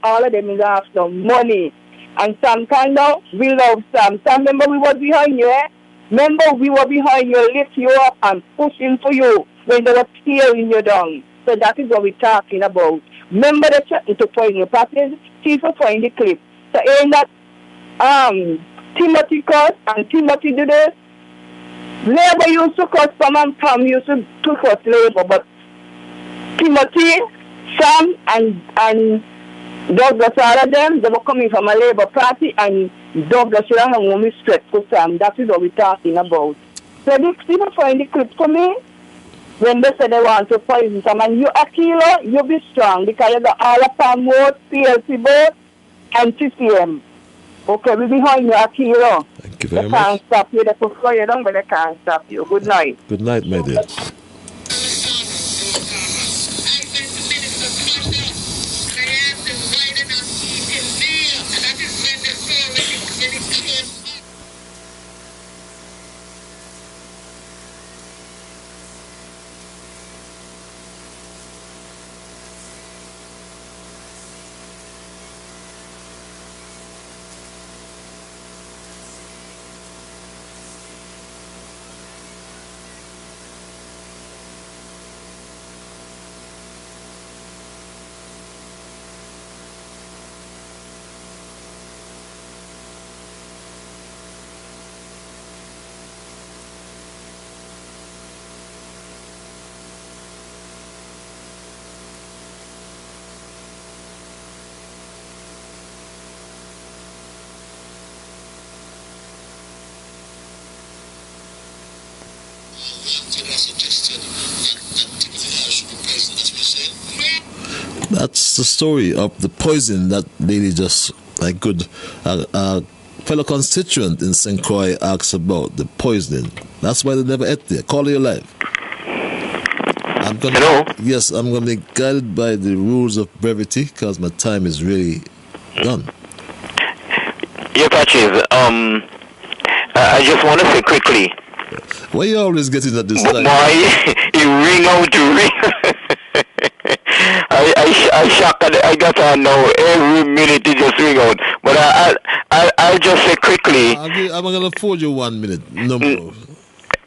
all of them is after money. And Sam Kando, we love Sam. Sam, remember we were behind you, eh? Remember we were behind you, lift you up and pushing for you when they were tearing you down. So that is what we're talking about. Remember the threatening to point your practice? See if you find the clip. So ain't that Timothy cuss and Timothy do this? Labour used to cuss Sam and Pam used to cuss Labour, but Timothy, Sam and Douglas, all of them, they were coming from a Labour Party, and Douglas should have more respect for Sam. That is what we're talking about. So these people find the clip for me when they say they want to poison Sam. And you, Aquila, you be strong because you got all of Sam votes, PLC votes, and CCM. Okay, we behind you, Aquila. Thank you very much. They can't stop you. They could slow you down, but they can't stop you. Good night. Good night, my dear. That's the story of the poison that lady just like good fellow constituent in St. Croix asks about the poisoning. That's why they never ate there. Call your life. Hello? Yes, I'm going to be guided by the rules of brevity because my time is really done. Yeah, Patches, I just want to say quickly. Why you always getting at this time? Why you ring out to ring? I shocked. I got on now. Every minute you just ring out. But I'll just say quickly. I'm going to afford you 1 minute. No more.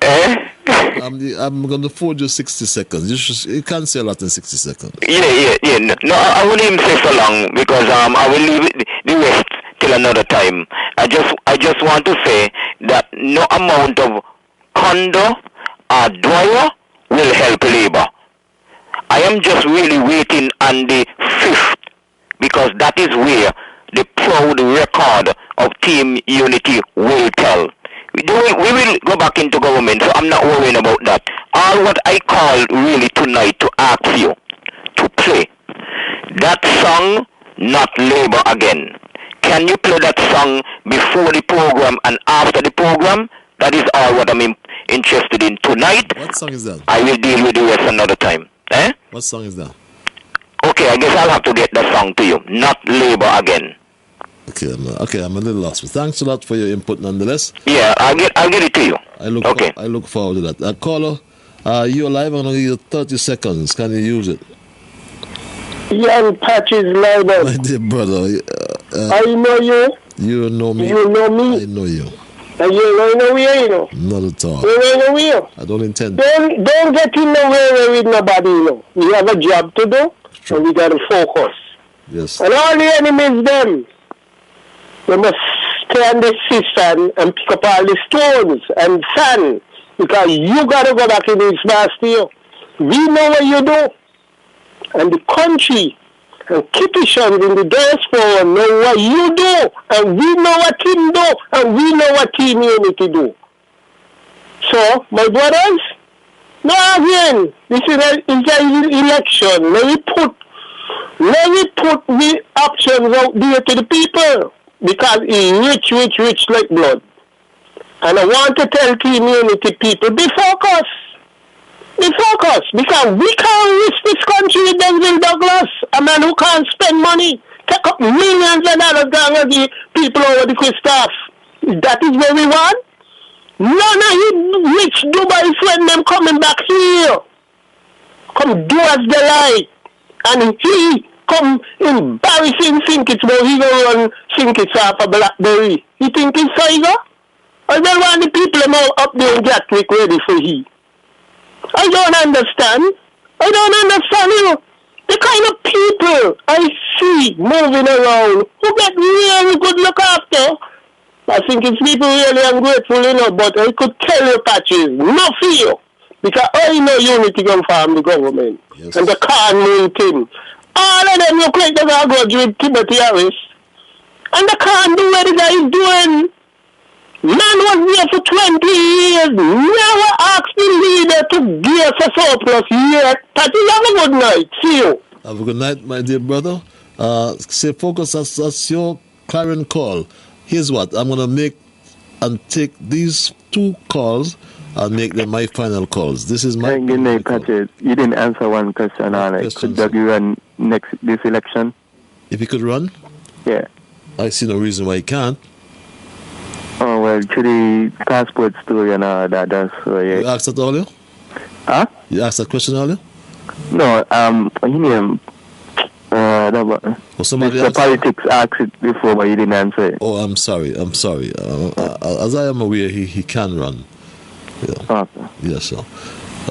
I'm going to afford you 60 seconds. You can't say a lot in 60 seconds. Yeah. No, I won't even say so long because I will leave the rest till another time. I just want to say that no amount of condo or Dwyer will help Labour. I am just really waiting on the 5th because that is where the proud record of Team Unity will tell. We will go back into government, so I'm not worrying about that. All what I called really tonight to ask you to play that song, Not Labour Again. Can you play that song before the program and after the program? That is all what I'm interested in tonight. What song is that? I will deal with the rest another time. What song is that? Okay, I guess I'll have to get that song to you. Not Labour Again. Okay, I'm a little lost. But thanks a lot for your input nonetheless. Yeah, I'll get it to you. I look forward to that. Caller, you're live. I'm going to give you 30 seconds. Can you use it? Young Patches Liburd. My dear brother. I know you. You know me. You know me. I know you. And you run away, you know. Not at all. You run away. I don't intend. Don't get in the way with nobody, you know. We have a job to do, and we got to focus. Yes. And all the enemies, them, they must stay on the cistern and pick up all the stones and sand, because you got to go back in this Bastille. We know what you do. And the country and Kitishans in the diaspora know what you do, and we know what Team do, and we know what Team Unity do. So, my brothers, no again, this is an election. Let me put the options out there to the people, because it's rich like blood. And I want to tell Team Unity people, be focused. Be focused, because we can't risk this country with Denzel Douglas, a man who can't spend money, take up millions of dollars down on the people over the Christoph. That is what we want. None of you rich Dubai friend them coming back here. Come do as they like. And he come embarrassing think it's about he gonna run think it's off a BlackBerry. He think it's Tiger? I don't want the people up there in Gatwick ready for he. I don't understand. I don't understand you. The kind of people I see moving around who get really good look after. I think it's people really ungrateful, you know, but I could tell you, Patches, no fear. Because I know Unity come from the government. Yes. And the Khan team. All of them look like they're going to go with Timothy Harris. And they can't do what the guy is doing. Man was there for 20 years. Never asked the leader to give us a surplus yet. Patches, have a good night. See you. Have a good night, my dear brother. Stay focused. That's your clarion call. Here's what. I'm going to make and take these 2 calls and make them my final calls. This is my... Good night, Patches. You didn't answer one question, Could Dougie run this election? If he could run? Yeah. I see no reason why he can't. Oh, well, to the passport story and all that, that's so, yeah. You asked that earlier? Huh? You asked that question earlier? No, his name... Mr. Politics asked it before, but he didn't answer it. Oh, I'm sorry. As I am aware, he can run. Yeah. Okay. Yes, sir.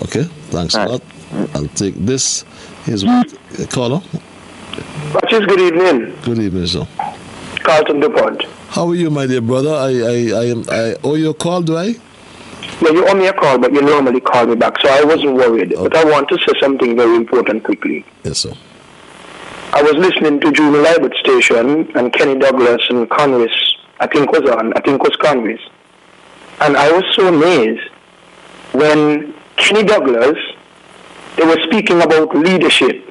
Okay, thanks a lot. I'll take this. Here's what caller. Patches, good evening. Good evening, sir. Carlton DuPont. How are you, my dear brother? I owe you a call, do I? No, you owe me a call, but you normally call me back, so I wasn't worried. Okay. But I want to say something very important quickly. Yes, sir. I was listening to Junior Liburd station, and Kenny Douglas and Congress, I think was Congress. And I was so amazed when Kenny Douglas, they were speaking about leadership.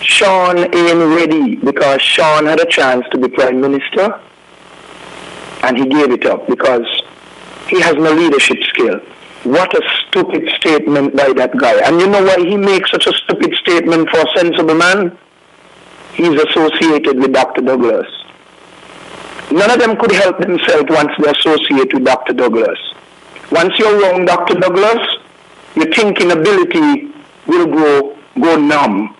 Sean ain't ready because Sean had a chance to be Prime Minister, and he gave it up because he has no leadership skill. What a stupid statement by that guy. And you know why he makes such a stupid statement for a sensible man? He's associated with Dr. Douglas. None of them could help themselves once they associate with Dr. Douglas. Once you're around Dr. Douglas, your thinking ability will go numb.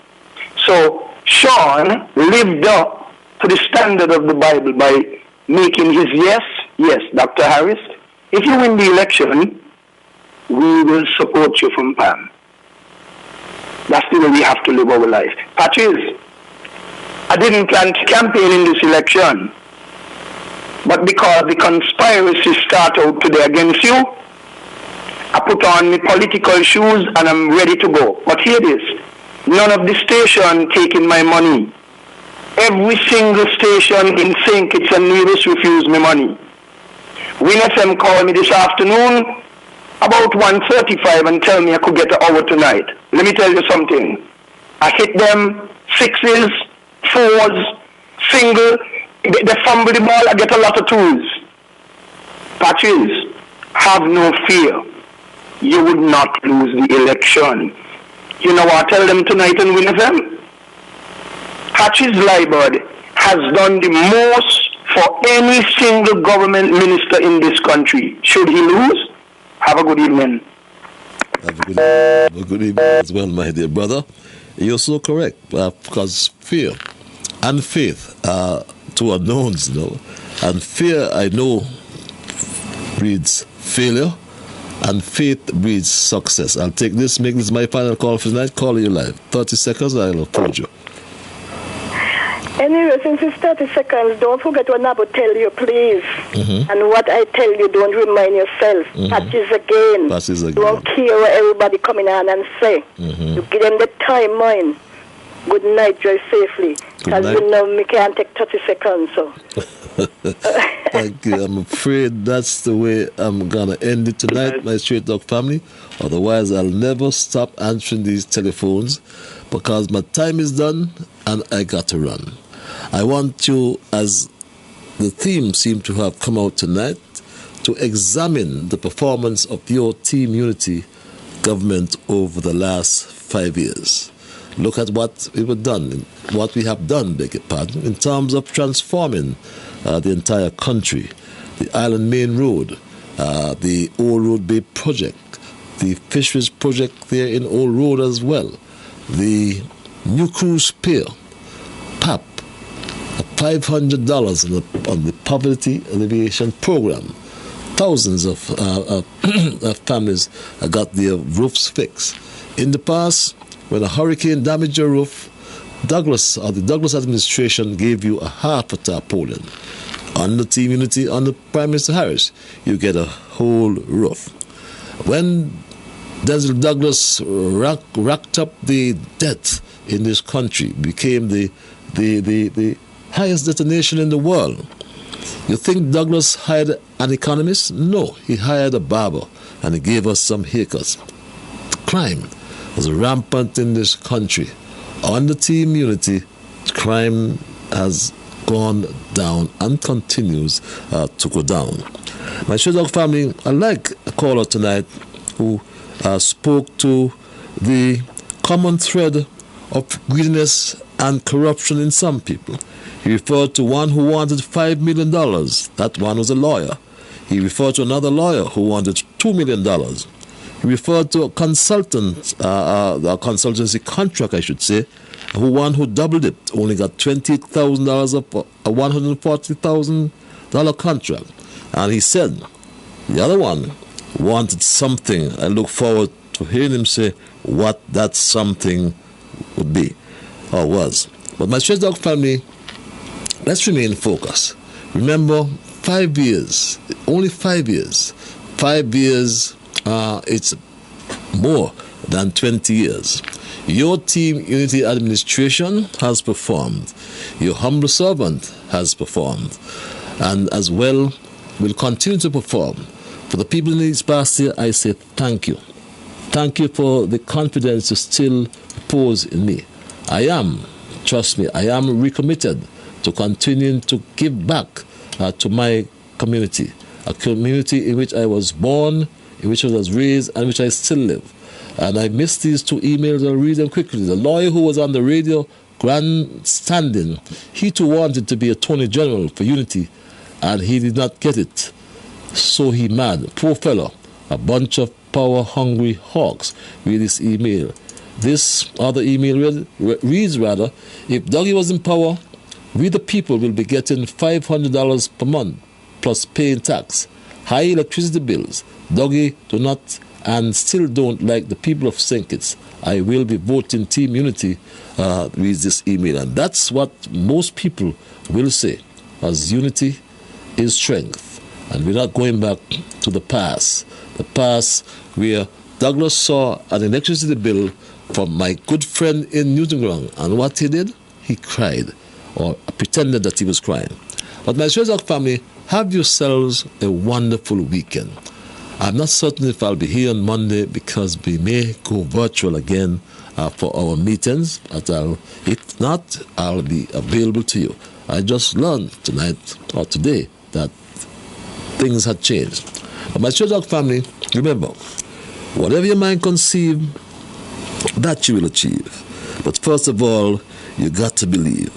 So Sean lived up to the standard of the Bible by making his yes, Dr. Harris. If you win the election, we will support you from PAM. That's the way we have to live our life. Patches, I didn't plan to campaign in this election, but because the conspiracy started out today against you, I put on my political shoes and I'm ready to go. But hear this, none of the station taking my money. Every single station in St. Kitts and Nevis refused me money. Win FM called me this afternoon about 1:35 and tell me I could get an hour tonight. Let me tell you something. I hit them 6s, 4s, single. They fumble the ball, I get a lot of 2s. Patches, have no fear. You would not lose the election. You know what I tell them tonight in Win FM? Patches Liburd has done the most for any single government minister in this country. Should he lose? Have a good evening. Have a good evening as well, my dear brother. You're so correct, because fear and faith are two unknowns, And fear, I know, breeds failure, and faith breeds success. I'll take this, make this my final call for tonight. Call you live. 30 seconds, I'll approach you. Anyway, since it's 30 seconds, don't forget what Nabu tell you, please. Mm-hmm. And what I tell you, don't remind yourself. Patches again. Patches again. Don't care what everybody coming on and say. You give them the time, mind. Good night, drive safely. Because you know me can't take 30 seconds, so. Thank you. I'm afraid that's the way I'm going to end it tonight, my Straight Talk family. Otherwise, I'll never stop answering these telephones because my time is done and I got to run. I want you, as the theme seemed to have come out tonight, to examine the performance of your Team Unity government over the last 5 years. Look at what we have done, beg your pardon, in terms of transforming the entire country. The Island Main Road, the Old Road Bay Project, the Fisheries Project there in Old Road as well, the New Cruise Pier, PAP, $500 on the Poverty Alleviation Program. Thousands of families got their roofs fixed. In the past, when a hurricane damaged your roof, the Douglas administration gave you a half a tarpaulin. Under Team Unity, under Prime Minister Harris, you get a whole roof. When Denzel Douglas racked up the debt in this country, became the highest detonation in the world, you think Douglas hired an economist? No, he hired a barber, and he gave us some haircuts. Crime was rampant in this country. Under Team Unity, crime has gone down and continues to go down. My Shedog family, I like a caller tonight who spoke to the common thread of greediness and corruption in some people. He referred to one who wanted $5 million. That one was a lawyer. He referred to another lawyer who wanted $2 million. He referred to a consultant, a consultancy contract, I should say, one who doubled it, only got $28,000 of a $140,000 contract. And he said the other one wanted something. I look forward to hearing him say what that something would be or was. But my Straight Dog family, let's remain focused. Remember, 5 years, only 5 years. 5 years, it's more than 20 years. Your Team Unity administration has performed. Your humble servant has performed. And as well, will continue to perform. For the people in East Bastia, I say thank you. Thank you for the confidence you still repose in me. Trust me, I am recommitted to continuing to give back to my community, a community in which I was born, in which I was raised, and which I still live. And I missed these two emails. I'll read them quickly. The lawyer who was on the radio grandstanding, he too wanted to be Attorney General for Unity, and he did not get it. So he mad. Poor fellow. A bunch of power-hungry hawks. Read this email. This other email reads rather, if Dougie was in power, we the people will be getting $500 per month, plus paying tax, high electricity bills. Dougie do not and still don't like the people of St. Kitts. I will be voting Team Unity, reads this email. And that's what most people will say, as unity is strength. And we're not going back to the past. The past where Douglas saw an electricity bill from my good friend in Newton Ground. And what he did? He cried, or pretended that he was crying. But my Shezak family, have yourselves a wonderful weekend. I'm not certain if I'll be here on Monday because we may go virtual again for our meetings. But if not, I'll be available to you. I just learned tonight or today that things had changed. But my Shezak family, remember, whatever your mind conceive, that you will achieve. But first of all, you got to believe.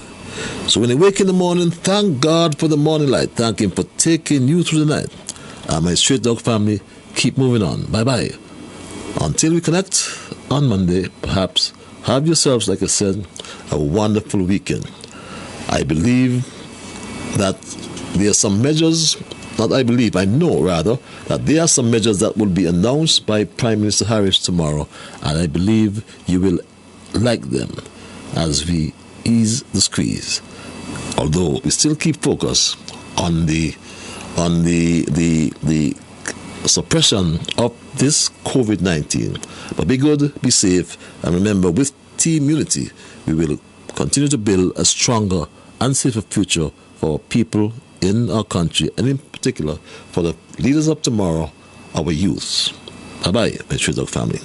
So when you wake in the morning, thank God for the morning light. Thank Him for taking you through the night. My Straight Dog family, keep moving on. Bye-bye. Until we connect on Monday, perhaps Have yourselves, like I said, a wonderful weekend. I believe that there are some measures, not I believe, I know rather, that there are some measures that will be announced by Prime Minister Harris tomorrow, and I believe you will like them as we ease the squeeze. Although we still keep focus on the suppression of this COVID-19. But be good, be safe, and remember, with team unity, we will continue to build a stronger and safer future for people in our country, and in particular for the leaders of tomorrow, our youth. Bye-bye, my True Dog family.